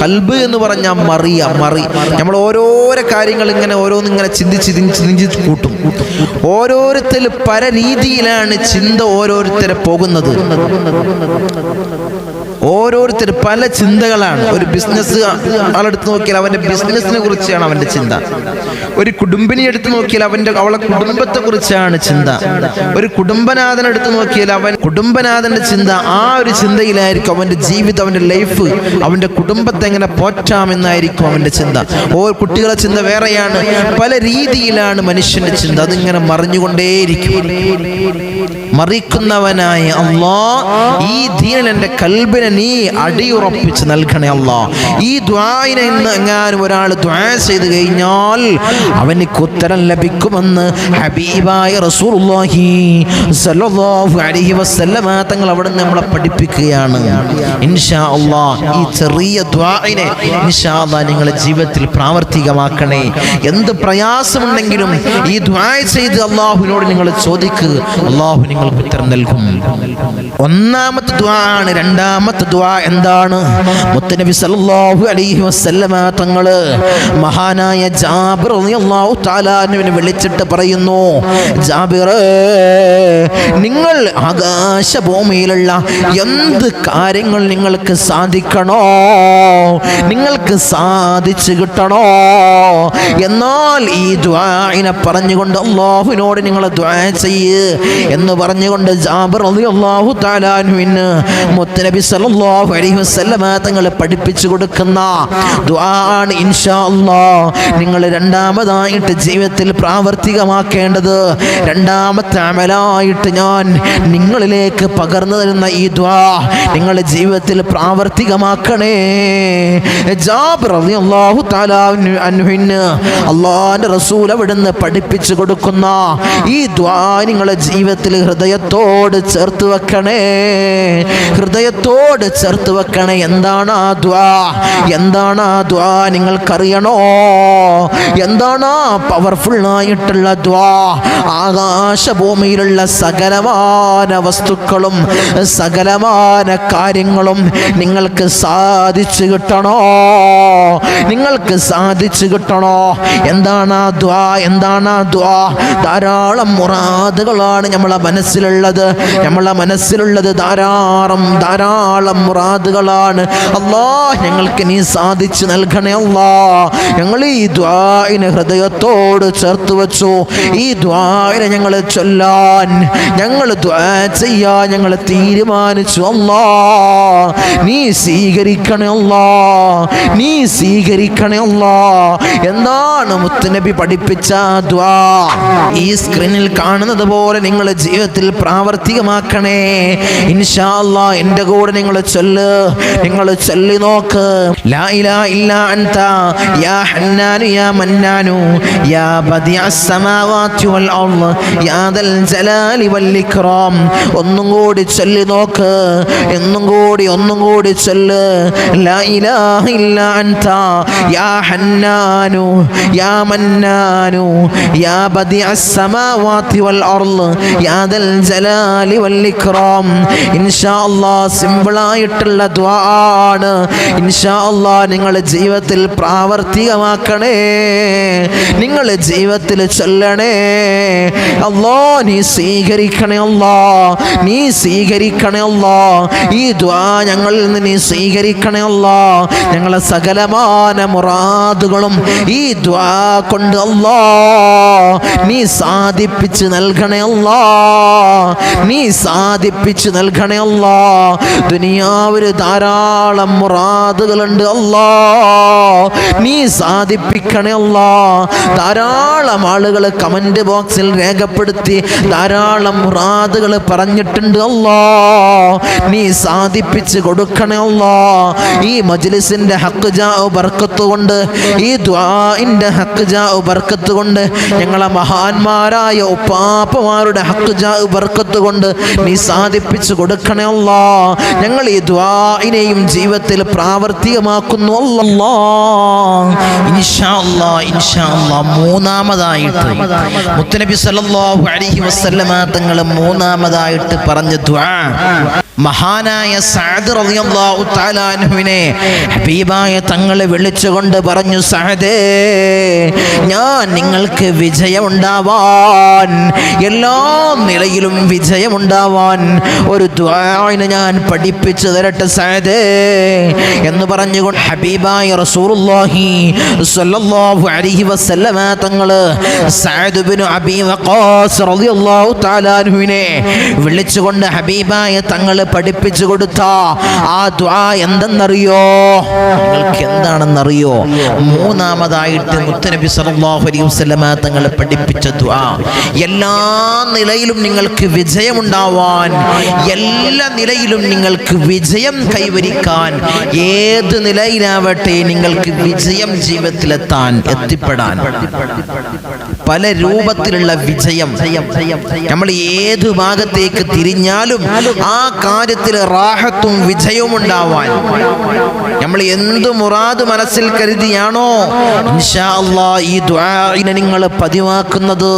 കൽബ് എന്ന് പറഞ്ഞാൽ മറിയ, നമ്മൾ ഓരോരോ കാര്യങ്ങൾ ഇങ്ങനെ ഓരോന്നിങ്ങനെ ചിന്തിച്ച് കൂട്ടും. ഓരോരുത്തരും പല രീതിയിലാണ് ചിന്ത ഓരോരുത്തരെ പോകുന്നത്. ഓരോരുത്തർ പല ചിന്തകളാണ്. ഒരു ബിസിനസ് ആളെടുത്ത് നോക്കിയാൽ അവന്റെ ബിസിനസിനെ കുറിച്ചാണ് അവന്റെ ചിന്ത. ഒരു കുടുംബിനെ എടുത്ത് നോക്കിയാൽ അവളെ കുടുംബത്തെ കുറിച്ചാണ് ചിന്ത. ഒരു കുടുംബനാഥൻ എടുത്ത് നോക്കിയാൽ അവൻ കുടുംബനാഥന്റെ ചിന്ത. ആ ഒരു ചിന്തയിലായിരിക്കും അവന്റെ ജീവിതം, അവന്റെ ലൈഫ്, അവന്റെ കുടുംബത്തെ എങ്ങനെ പോറ്റാമെന്നായിരിക്കും അവന്റെ ചിന്ത. കുട്ടികളെ ചിന്ത വേറെയാണ്. പല രീതിയിലാണ് മനുഷ്യന്റെ ചിന്ത. അതിങ്ങനെ മറിഞ്ഞുകൊണ്ടേയിരിക്കും. മറിക്കുന്നവനായ അല്ലാഹ്, ഈ ദീനിൽ എൻ്റെ കൽബിനെ നീ അടിയുറപ്പിച്ച് നൽകണേ അല്ലാഹ്. ഈ ദുആഇനെ ഇന്ന് എങ്ങാനും ഒരാൾ ദുആ ചെയ്ത് കഴിഞ്ഞാൽ അവനിക്ക് ഉത്തരം ലഭിക്കുമെന്ന് ഹബീബായ റസൂലുള്ളാഹി സ്വല്ലല്ലാഹു അലൈഹി വസല്ലമ തങ്ങൾ അവിടെ നമ്മളെ പഠിപ്പിക്കുകയാണ്. ഇൻഷാ അല്ലാഹ് ഈ ചെറിയ ദുആഇനെ ഇൻഷാ അല്ലാഹ് നിങ്ങളുടെ ജീവിതത്തിൽ പ്രാവർത്തികമാക്കണേ. എന്ത് പ്രയാസമുണ്ടെങ്കിലും ഈ ദുആ ചെയ്ത് അല്ലാഹുവിനോട് നിങ്ങൾ ചോദിക്കുക, അല്ലാഹു നിങ്ങൾക്ക് ഉത്തരം നൽകും. ഒന്നാമത്തെ ദുആ ആണ്. രണ്ടാമത്തെ ദുആ എന്താണ്? മുത്തനബി സല്ലല്ലാഹു അലൈഹി വസല്ലമ തങ്ങള് മഹാനായ ജാബിർ റളിയല്ലാഹു തആല അൻഹുവിനെ വിളിച്ചിട്ട് പറയുന്നു, ജാബിർ, നിങ്ങൾ ആകാശഭൂമിയിലുള്ള എന്ത് കാര്യങ്ങൾ നിങ്ങൾക്ക് സാധിക്കണോ, നിങ്ങൾക്ക് സാധിച്ചു കിട്ടണോ, എന്നാൽ ഈ ദുആഇനെ പറഞ്ഞുകൊണ്ട് അല്ലാഹുവിനോട് നിങ്ങൾ ദുആ ചെയ്യ് എന്ന് പറഞ്ഞുകൊണ്ട് ജാബിർ റളിയല്ലാഹു തആല അൻഹുവിന് മുത്തനബി സല്ലല്ലാഹു അലൈഹി വസല്ലമ തങ്ങൾ പഠിപ്പിച്ചു കൊടുക്കുന്ന ദുആ ആണ് ഇൻഷാ അല്ലാഹ് നിങ്ങൾ രണ്ടാമതായിട്ട് ജീവിതത്തിൽ പ്രാവർത്തികമാക്കേണ്ടത്. രണ്ടാമത്തെ അമലായിട്ട് ഞാൻ നിങ്ങളിലേക്ക് പകർന്നു തരുന്ന ഈ ദുആ നിങ്ങളുടെ ജീവിതത്തിൽ പ്രാവർത്തികമാക്കണേ. ജാബിർ റളിയല്ലാഹു തആല അൻഹുവിന് അല്ലാഹുവിന്റെ റസൂൽ അവിടുന്ന് പഠിപ്പിച്ചു കൊടുക്കുന്ന ഈ ദുആ നിങ്ങളുടെ ജീവിതത്തിൽ ഹൃദയത്തോട് ചേർത്ത് വെക്കണേ. ഹൃദയത്തോട് ചേർത്ത് വെക്കണേ. എന്താണ് ആ ദുആ? എന്താണ് ആ ദുആ നിങ്ങൾക്കറിയണോ? എന്താണ് ആ പവർഫുൾ ആയിട്ടുള്ള ദുആ? ആകാശഭൂമിയിലുള്ള സകലമാന വസ്തുക്കളും സകലമാന കാര്യങ്ങളും നിങ്ങൾക്ക് സാധിച്ചു കിട്ടണോ? നിങ്ങൾക്ക് സാധിച്ചു കിട്ടണോ? എന്താണ് ആ ദുആ? എന്താണ് ആ ദുആ? ധാരാളം മുറാദുകളാണ് നമ്മളെ മനസ്സിലുള്ളത്. നമ്മളെ മനസ്സിലുള്ളത് ധാരാളം മുറാദുകളാണ്. അല്ലാഹ് ഞങ്ങൾക്ക് നീ സാധിച്ചു നൽകണേ അല്ലാഹ്. ഞങ്ങൾ ഈ ദുആഇനെ ഹൃദയത്തോട് ചേർത്ത് വെച്ചു. ഈ ദുആഇനെ ഞങ്ങൾ ചൊല്ലാൻ, ഞങ്ങൾ ദുആ ചെയ്യാൻ ഞങ്ങൾ തീരുമാനിച്ചു. അല്ലാഹ് നീ സ്വീകരിക്കണേ അല്ലാഹ്, നീ സ്വീകരിക്കണേ അല്ലാഹ്. എന്താണ് മുത്തുനബി പഠിപ്പിച്ച ദുആ? ഈ സ്ക്രീനിൽ കാണുന്നത് പോലെ നിങ്ങൾ ജീവിതത്തിൽ പ്രാവർത്തികമാക്കണേ ഇൻഷാ അല്ലാഹ്. എൻ്റെ കൂടെ നിങ്ങൾ ചൊല്ലി നോക്ക്. ലാ ഇലാഹ ഇല്ലാ അൻത യാ ഹന്നാനു യാ മന്നാനു യാ ബദിഅസ് സമാവാതി വൽ അർള് യാ ദൽ ജലാലി വൽ ഇക്റാം. ഒന്നും കൂടി ചൊല്ലി നോക്ക്. ഒന്നും കൂടി ചൊല്ല്. ലാ ഇലാഹ ഇല്ലാ അൻത യാ ഹന്നാനു യാ മന്നാനു യാ ബദിഅസ് സമാവാതി വൽ അർള് യാ ദൽ ജലാലി വൽ ഇക്റാം. ഇൻഷാ അല്ലാഹ് സിമ്പിൾ ആയിട്ടുള്ള ദുആ ആണ്. ഇൻഷാ അല്ലാഹ് നിങ്ങളുടെ ജീവിതത്തിൽ പ്രാവർത്തികമാക്കണേ. നിങ്ങൾ ജീവിതത്തിൽ ചൊല്ലണേ. അല്ലാഹ് നീ സ്വീകരിക്കണേ അല്ലാഹ്, നീ സ്വീകരിക്കണേ അല്ലാഹ്. ഈ ദുആ ഞങ്ങളിൽ നിന്ന് നീ സ്വീകരിക്കണേ അല്ലാഹ്. ഞങ്ങളെ സകലമാന മുറാദുകളും ഈ ദുആ കൊണ്ട് അല്ലാഹ് നീ സാധിപ്പിച്ച് നൽകണേ അല്ലാഹ്, നീ സാധിപ്പിച്ച് നൽകണേ അല്ലാഹ്. ദുനിയാവിൽ ധാരാളം മുറാദുകളുണ്ട് അല്ലാഹ്, നീ സാധിപ്പിക്കണേ അല്ലാഹ്. ധാരാളം ആളുകൾ കമന്റ് ബോക്സിൽ രേഖപ്പെടുത്തി ധാരാളം മുറാദുകൾ പറഞ്ഞിട്ടുണ്ട് അല്ലാഹ്, നീ സാധിപ്പിച്ച് കൊടുക്കണേ അല്ലാഹ്. ഈ മജ്ലിസിന്റെ ഹഖ് ജാ ബർക്കത്ത് കൊണ്ട്, ഈ ദുആഇന്റെ ഹഖ് ജാ ബർക്കത്ത് കൊണ്ട്, ഞങ്ങളെ മഹാന്മാരായ ഉപ്പാപ്പമാരുടെ ഹഖ് ജാ ബർക്കത്ത് കൊണ്ട് നീ സാധിപ്പിച്ചു കൊടുക്കണേ അല്ലാഹ്. ഞങ്ങൾ ഈ ദുആഇനെയും ജീവിതത്തിൽ പ്രാവർത്തികമാക്കുന്നു അല്ലാഹ്. ഇൻഷാ അല്ലാഹ്, ഇൻഷാ അല്ലാഹ്. മൂന്നാമതായിട്ട് മുത്തനബി സല്ലല്ലാഹു അലൈഹി വസല്ലമ തങ്ങൾ മൂന്നാമതായിട്ട് പറഞ്ഞ ദുആ മഹാനായ സഅദ് റളിയല്ലാഹു തആല അൻഹുവിനെ ഹബീബായ തങ്ങളെ വിളിച്ചുകൊണ്ട് പറഞ്ഞു, സഅദേ, ഞാൻ നിങ്ങൾക്ക് വിജയമുണ്ടാവാൻ, എല്ലാ നിലയിലും വിജയമുണ്ടാവാൻ ഒരു ദുആഇനെ ഞാൻ പഠിപ്പിച്ചു തരട്ടെ സഅദേ എന്ന് പറഞ്ഞുകൊണ്ട് ഹബീബായ റസൂലുള്ളാഹി സ്വല്ലല്ലാഹു അലൈഹി വസല്ലമ തങ്ങൾ സഅദ് ഇബ്നു അബീ വഖാസ് റളിയല്ലാഹു തആല അൻഹുവിനെ വിളിച്ചുകൊണ്ട് ഹബീബായ തങ്ങൾ പഠിപ്പിച്ചു കൊടുത്ത ആ ദുആ എന്തെന്നറിയോ? നിങ്ങൾക്ക് എന്താണെന്നറിയോ? മൂന്നാമതായിട്ട് മുത്തനബി സല്ലല്ലാഹു അലൈഹി വസല്ലമ തങ്ങൾ പഠിപ്പിച്ച ദുആ, എല്ലാ നിലയിലും നിങ്ങൾക്ക് വിജയമുണ്ടാവാൻ, എല്ലാ നിലയിലും നിങ്ങൾക്ക് വിജയം കൈവരിക്കാൻ, ഏത് നിലയിലാവട്ടെ നിങ്ങൾക്ക് വിജയം ജീവിതത്തിലെത്താൻ, എത്തിപ്പെടാൻ, പല രൂപത്തിലുള്ള വിജയം, നമ്മൾ ഏത് ഭാഗത്തേക്ക് തിരിഞ്ഞാലും ആ കാര്യത്തിൽ റാഹത്തും വിജയവും ഉണ്ടാവാൻ, നമ്മൾ എന്ത് മുറാദ് മനസ്സിൽ കരുതിയാണോ ഇൻഷാ അല്ലാഹ് ഈ ദുആഇനെ നിങ്ങൾ പതിവാക്കുന്നത്,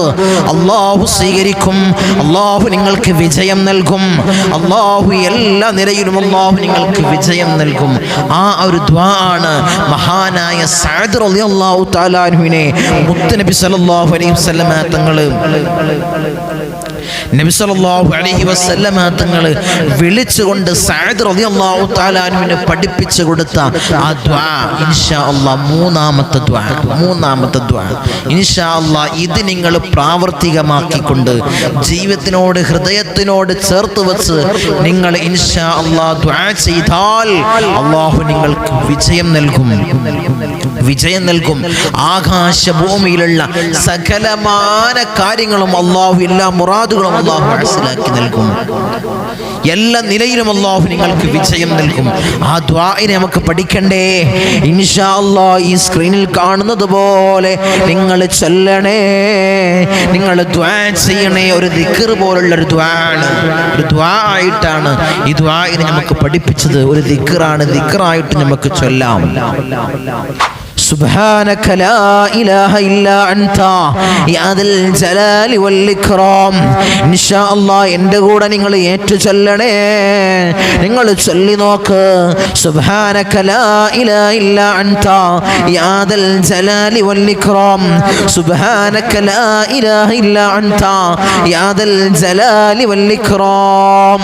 അല്ലാഹു സ്വീകരിക്കും, അല്ലാഹു നിങ്ങൾക്ക് വിജയം നൽകും, അല്ലാഹു എല്ലാ നിലയിലും അല്ലാഹു നിങ്ങൾക്ക് വിജയം നൽകും. ആ ഒരു ദുആ ആണ് മഹാനായ സഅദ് റളിയല്ലാഹു തആല അൻഹുവിനെ മുത്തുനബി സല്ലല്ലാഹു അലൈഹി വസല്ലമ തങ്ങൾ നബി സല്ലല്ലാഹു അലൈഹി വസല്ലമ തങ്ങൾ വിളിച്ചുകൊണ്ട് സഅദ് റളിയല്ലാഹു തആല അൻഹുവിനെ പഠിപ്പിച്ചു കൊടുത്ത ആ ദുആ ഇൻഷാ അല്ലാഹ് മൂന്നാമത്തെ ദുആ ഇൻഷാ അല്ലാഹ് ഇത് നിങ്ങൾ പ്രാവർത്തികമാക്കിക്കൊണ്ട് ജീവിതത്തിനോട് ഹൃദയത്തിനോട് ചേർത്ത് വെച്ച് നിങ്ങൾ ഇൻഷാ അല്ലാഹ് ദുആ ചെയ്താൽ അല്ലാഹു നിങ്ങൾക്ക് വിജയം നൽകും. ആകാശഭൂമിയിലുള്ള സകലമാന കാര്യങ്ങളും അല്ലാഹു, എല്ലാ മുറാദുകളും അല്ലാഹു മനസ്സിലാക്കി നൽകും. എല്ലാ നിലയിലും അല്ലാഹു നിങ്ങൾക്ക് വിജയം നൽകും. ആ ദുആഇനെ നമുക്ക് പഠിക്കണ്ടേ? ഇൻഷാ അല്ലാഹ് ഈ സ്ക്രീനിൽ കാണുന്നത് പോലെ നിങ്ങൾ ചൊല്ലണേ, നിങ്ങൾ ദുആ ചെയ്യണേ. ഒരു ദിക്ർ പോലുള്ള ഒരു ദുആണ്, ഒരു ദുആ ആയിട്ടാണ് ഈ ദുആഇനെ നമുക്ക് പഠിപ്പിച്ചത്. ഒരു ദിക്റാണ്, ദിക്റായിട്ട് നമുക്ക് ചൊല്ലാം. سبحانك لا إله إلا أنت يا ذا الجلال والإكرام. إن شاء الله എൻ്റെ കൂടെ നിങ്ങൾ ഏറ്റു ചൊല്ലണേ, നിങ്ങൾ ചൊല്ലി നോക്ക്. سبحانك لا إله إلا أنت يا ذا الجلال والإكرام. سبحانك لا إله إلا أنت يا ذا الجلال والإكرام.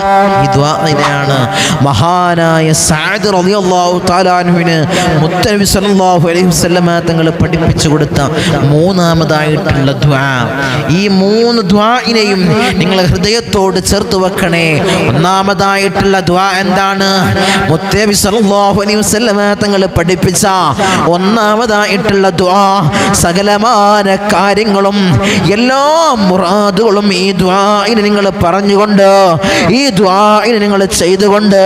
ഈ ദുആഇനെയാണ് മഹാനായ സഅദ് റളിയല്ലാഹു തആല അൻഹുവിന് മുത്തനബി സല്ലല്ലാഹു അലൈഹി വസല്ലമ തങ്ങൾ പഠിപ്പിച്ചു കൊടുത്ത മൂന്നാമതായിട്ടുള്ള ദുആ. ഈ മൂന്ന് ദുആഇനെയും നിങ്ങൾ ഹൃദയത്തോട് ചേർത്ത് വെക്കണേ. ഒന്നാമതായിട്ടുള്ള ദുആ എന്താണ്? മുത്തനബി സല്ലല്ലാഹു അലൈഹി വസല്ലമ തങ്ങൾ പഠിപ്പിച്ച ഒന്നാമതായിട്ടുള്ള ദുആ, സകലമാന കാര്യങ്ങളും എല്ലാ മുറാദുകളും ഈ ദുആഇനെ നിങ്ങൾ പറഞ്ഞുകൊണ്ട്, ഈ ദുആഇനെ നിങ്ങൾ ചെയ്തുകൊണ്ട്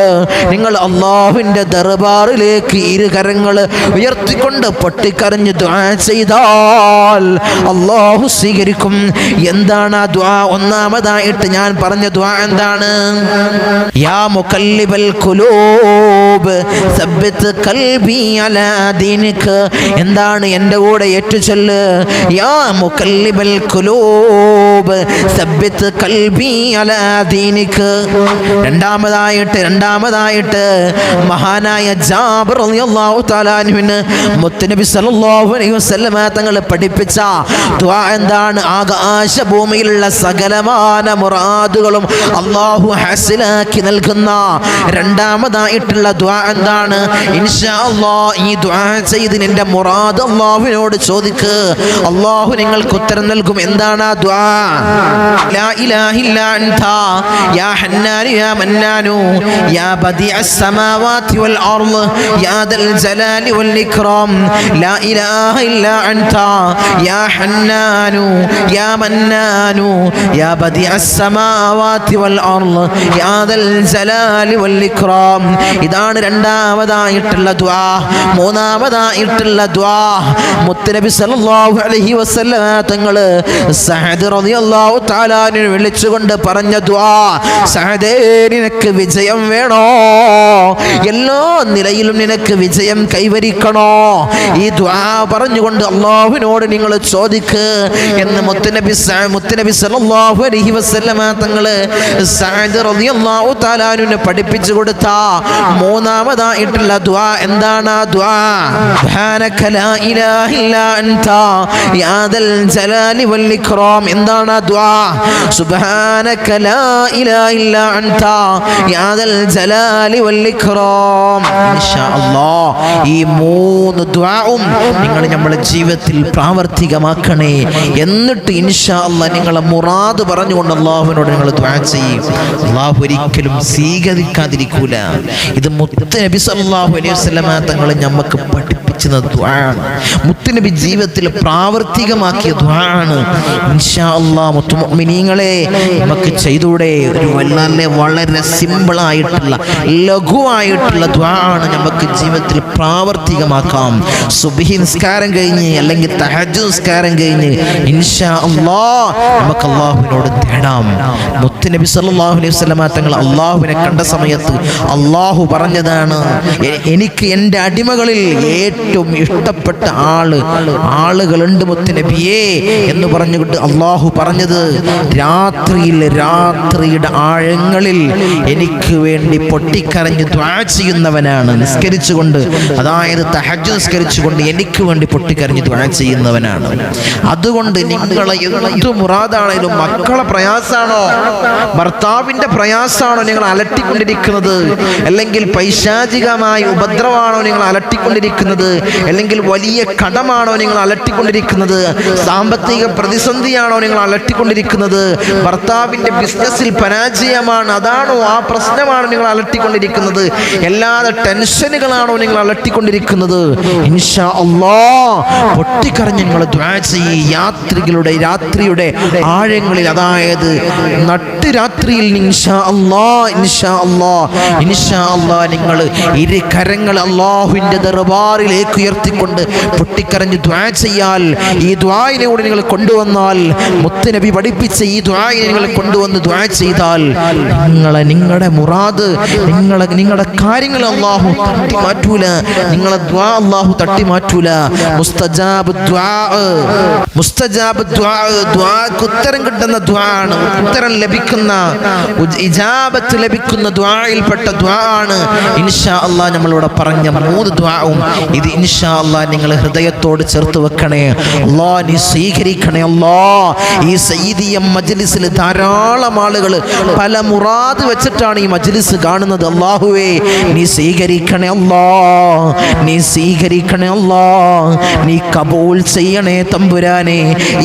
നിങ്ങൾ അല്ലാഹുവിൻ്റെ ദർബാറിലേക്ക് ഇരുകരങ്ങൾ ഉയർത്തിക്കൊണ്ട് പൊട്ടിക്കരഞ്ഞ് ദുആ ചെയ്താൽ അല്ലാഹു സ്വീകരിക്കും. എന്താണ് ആ ദുആ? ഒന്നാമതായിട്ട് ഞാൻ പറഞ്ഞ ദുആ എന്താണ്? യാ മുഖല്ലിബൽ ഖുലൂബ് സബ്ബിത് ഖൽബി അലാ ദീനിക. എന്താണ്? എൻ്റെ കൂടെ ഏറ്റുചൊല്ല്. യാ മുഖല്ലിബൽ ഖുലൂബ് സബ്ബിത് ഖൽബി അലാ ദീനിക. രണ്ടാമതായിട്ട് മഹാനായ ജാബിർ റളിയല്ലാഹു തആല അൻഹുവിന് മുത്തുനബി സല്ലല്ലാഹു അലൈഹി വസല്ലമ തങ്ങൾ പഠിപ്പിച്ച ദുആ എന്താണ്? ആകാശഭൂമിയിലുള്ള സകലമാന മുറാദുകളും അല്ലാഹു ഹാസിലാക്കി നൽകുന്ന രണ്ടാമതായിട്ടുള്ള ദുആ എന്താണ്? ഇൻഷാ അല്ലാഹ് ഈ ദുആ ചെയ്ത് നിന്റെ മുറാദ് അല്ലാഹുവിനോട് ചോദിക്ക്, അല്ലാഹു നിങ്ങൾക്ക് ഉത്തരം നൽകും. എന്താണ് ആ ദുആ? ലാ ഇലാഹ ഇല്ലാ അൻത യാ ഹന്നാനു യാ മന്നാനു യാ ബദിഅസ് സമാവാതി വൽ അർള് യാ ദൽ ജലാലി വൽ ഇക്റാം ലാ ഇലാഹ ഇല്ലാ അൻത യാ ഹന്നാനു യാ മന്നാനു യാ ബദിഅസ് സമാവാതി വൽ അർള് യാ ദൽ ജലാലി വൽ ഇക്റാം. ഇതാണ് രണ്ടാമതായിട്ടുള്ള ദുആ. മൂന്നാമതായിട്ടുള്ള ദുആ മുത്തുനബി സല്ലല്ലാഹു അലൈഹി വസല്ലമ തങ്ങൾ സഅദ് റളിയല്ലാഹു തആല അൻഹു വിളിച്ചുകൊണ്ട് പറഞ്ഞ ദുആ. സഅദേ, നിനക്ക് വിജയം വേണോ? എല്ലാ നിലയിലും നിനക്ക് വിജയം കൈവരിക്കണോ? ഈ ദുആ പറഞ്ഞുകൊണ്ട് അല്ലാഹുവിനോട് നിങ്ങൾ ചോദിക്ക് എന്ന് മുത്തുനബി സല്ലല്ലാഹു അലൈഹി വസല്ലമ തങ്ങള് സഅദ് റളിയല്ലാഹു തആല അൻഹുവിനെ പഠിപ്പിച്ചു കൊടുത്ത മൂന്നാമതായിട്ടുള്ള ദുആ എന്താണ്? ദുആ സുബ്ഹാനക ലാ ഇലാഹ ഇല്ലാ അൻത യാ ദൽ ജലാലി വൽ ഇക്റാം. എന്താണ് ദുആ? സുബ്ഹാനക ലാ ഇലാഹ ഇല്ലാ അൻത യാ ദൽ ജലാലി വൽ ഇക്റാം. ഇൻഷാ അല്ലാഹ് ഈ മൂന്ന് ദുആവും നിങ്ങൾ നമ്മുടെ ജീവിതത്തിൽ പ്രാവർത്തികമാക്കണേ. എന്നിട്ട് ഇൻഷാ അല്ലാഹ് നിങ്ങളെ മുറാദ് പറഞ്ഞുകൊണ്ട് അല്ലാഹുവിനോട് നിങ്ങൾ ദുആ ചെയ്യും. അല്ലാഹു ഒരിക്കലും സ്വീകരിക്കാതിരിക്കൂല. ഇത് മുത്തുനബി സല്ലല്ലാഹു അലൈഹി വസല്ലമ തങ്ങൾ നമുക്ക് പഠിപ്പിച്ച ദുആണ്. മുത്തുനബി ജീവിതത്തിൽ പ്രാവർത്തികമാക്കിയ ദുആണ്. ഇൻഷാ അല്ലാഹ് മുത്തുമുഅ്മിനീങ്ങളെ നമുക്ക് ചെയ്തൂടെ? ഒരു വളരെ സിമ്പിളായിട്ടുള്ള ലഘുവായിട്ടുള്ള ദുആണ് നമുക്ക് ജീവിതത്തിൽ പ്രാവർത്തികമാക്കാം. സുബ്ഹി നിസ്കാരം കഴിഞ്ഞ് അല്ലെങ്കിൽ തഹജ്ജുദ് നിസ്കാരം കഴിഞ്ഞ് ഇൻഷാ അല്ലാഹ് നമുക്ക് അല്ലാഹുവിനോട് തേടാം. മുത്തുനബി സല്ലല്ലാഹു അലൈഹി വസല്ലമ തങ്ങൾ അല്ലാഹുവിനെ കണ്ട സമയത്ത് അല്ലാഹു പറഞ്ഞതാണ്, എനിക്ക് എൻ്റെ അടിമകളിൽ ഏറ്റവും ഇഷ്ടപ്പെട്ട ആളുകളുണ്ട് മുത്തുനബിയേ എന്ന് പറഞ്ഞുകൊണ്ട് അല്ലാഹു പറഞ്ഞത്, രാത്രിയുടെ ആഴങ്ങളിൽ എനിക്ക് വേണ്ടി പൊട്ടിക്കരഞ്ഞ് ദുആ ചെയ്യുന്നവനാണ്. നിസ്കരിച്ചുകൊണ്ട്, അതായത് തഹജ്ജുദ് നിസ്കരിച്ചുകൊണ്ട് എനിക്ക് വേണ്ടി പൊട്ടിക്കരഞ്ഞ് ദുആ ചെയ്യുന്നവനാണ്. അതുകൊണ്ട് നിങ്ങളെ എന്ത് മുറാദാണേലും, മക്കളെ പ്രയാസാണോ, ഭർത്താവിന്റെ പ്രയാസാണോ നിങ്ങൾ അലട്ടിക്കൊണ്ടിരിക്കുന്നത്, അല്ലെങ്കിൽ പൈശാചികമായ ഉപദ്രവമാണോ നിങ്ങൾ അലട്ടിക്കൊണ്ടിരിക്കുന്നത്, അല്ലെങ്കിൽ വലിയ കടമാണോ നിങ്ങൾ അലട്ടിക്കൊണ്ടിരിക്കുന്നത്, സാമ്പത്തിക പ്രതിസന്ധിയാണോ നിങ്ങൾ അലട്ടിക്കൊണ്ടിരിക്കുന്നത്, ഭർത്താവിന്റെ ബിസിനസ്സിൽ പരാജയമാണ്, അതാണോ ആ പ്രശ്നമാണോ നിങ്ങൾ അലട്ടിക്കൊണ്ടിരിക്കുന്നത്, എല്ലാതെ ടെൻഷനുകളാണോ നിങ്ങൾ അലട്ടിക്കൊണ്ടിരിക്കുന്നത്, ഇൻഷാ അല്ലാഹ് പൊട്ടിക്കരഞ്ഞ് നിങ്ങൾ ദുആ ചെയ്യ്. രാത്രിയുടെ ആഴങ്ങളിൽ, അതായത് നട്ടുരാത്രിയിൽ ഇൻഷാ അല്ലാഹ് നിങ്ങൾ ഇരു കരങ്ങൾ അല്ലാഹുവിന്റെ ദർബാറിലേക്ക് ഉയർത്തിക്കൊണ്ട് പൊട്ടിക്കരഞ്ഞ് ദുആ ചെയ്യാൽ, ഈ ദുആയിലൂടെ നിങ്ങൾ കൊണ്ടുവന്നാൽ, മുത്തുനബി പഠിപ്പിച്ച ഈ ദുആയിനെ നിങ്ങൾ കൊണ്ടുവന്ന് ദുആ ചെയ്താൽ, നിങ്ങളുടെ മുറാദ്, നിങ്ങളുടെ കാര്യങ്ങൾ അല്ലാഹു തട്ടി മാറ്റൂല. നിങ്ങളെ ദുആ അല്ലാഹു തട്ടി മാറ്റൂല. മുസ്തജാബ് ദുആക്ക് ഉത്തരം കിട്ടുന്ന ദുആണ്, ഉത്തരം ലഭിക്കുന്ന, ഇജാബത്ത് ലഭിക്കുന്ന ദുആയിൽപ്പെട്ട ദുആണ് ഇൻഷാ അല്ലാഹ് നമ്മളിവിടെ പറഞ്ഞ മൂന്ന് ദുആവും. ഇത് ഇൻഷാ അല്ലാഹ് നിങ്ങൾ ഹൃദയത്തോട് ചേർത്ത് വെക്കണേ. അല്ലാഹ് നീ സ്വീകരിക്കണേ. അല്ലാഹ് ഈ സയ്യിദിയ മജ്ലിസിൽ ധാരാളം ആളുകൾ പല മുറാദ് വെച്ചിട്ടാണ് ഈ മജ്ലിസ് കാണുന്നത്. അല്ലാഹുവേ നീ സ്വീകരിക്കണേ. അല്ലാഹ് നീ സ്വീകരിക്കണേ. അല്ലാഹ് നീ കബൂൽ ചെയ്യണേ തമ്പുരാനെ.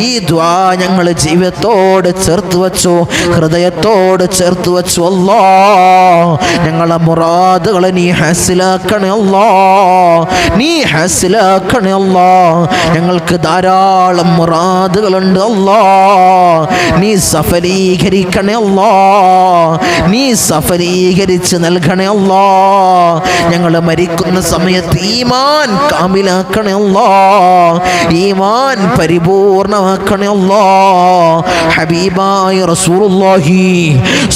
ഈ ദുആ ഞങ്ങൾ ജീവിതത്തോട് ചേർത്ത് വെച്ചു, ഹൃദയത്തോട് ചേർത്ത് വെച്ചു. അല്ലാഹ് ഞങ്ങളെ മുറാദുകളെ നീ ഹാസിലാക്കണേ. അല്ലാഹ് നീ ഹാസിലാക്കണേ. അല്ലാഹ് ഞങ്ങൾക്ക് ധാരാളം മുറാദുകളുണ്ട്. അല്ലാഹ് നീ സഫലീകരിക്കണേ. അല്ലാഹ് നീ സഫലീകരിച്ച് നൽകണേ. അല്ലാഹ് ഞങ്ങൾ മരിക്കുന്ന സമയത്ത് ഈമാൻ കാമിലാക്കണേ. അല്ലാഹ് ഈമാൻ പരിപൂർണമാക്കണേ. അല്ലാഹ് ഹബീബായ റസൂലുള്ളാഹി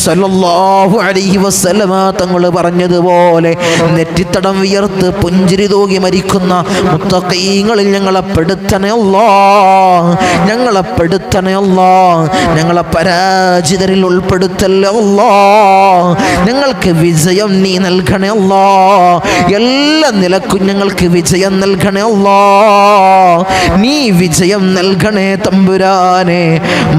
സ്വല്ലല്ലാഹു അലൈഹി വസല്ലമ തങ്ങൾ പറഞ്ഞതുപോലെ നെറ്റിത്തടം വിയർത്ത് പുഞ്ചിരി തൂകി മരിക്കുന്ന മുത്തഖീങ്ങളിൽ ഞങ്ങളെ പെടുത്തണേ. അല്ലാഹ് ഞങ്ങളെ പെടുത്തണേ. അല്ലാഹ് ഞങ്ങളെ പരാജിതരിൽ ഉൾപ്പെടുത്തല്ലേ. അല്ലാഹ് ഞങ്ങൾക്ക് വിജയം നീ നൽകണേ. അല്ലാഹ് എല്ലാ നിലക്കും ഞങ്ങൾക്ക് വിജയം നൽകണേ. അല്ലാഹ് നീ വിജയം നൽകണേ തമ്പുരാനെ.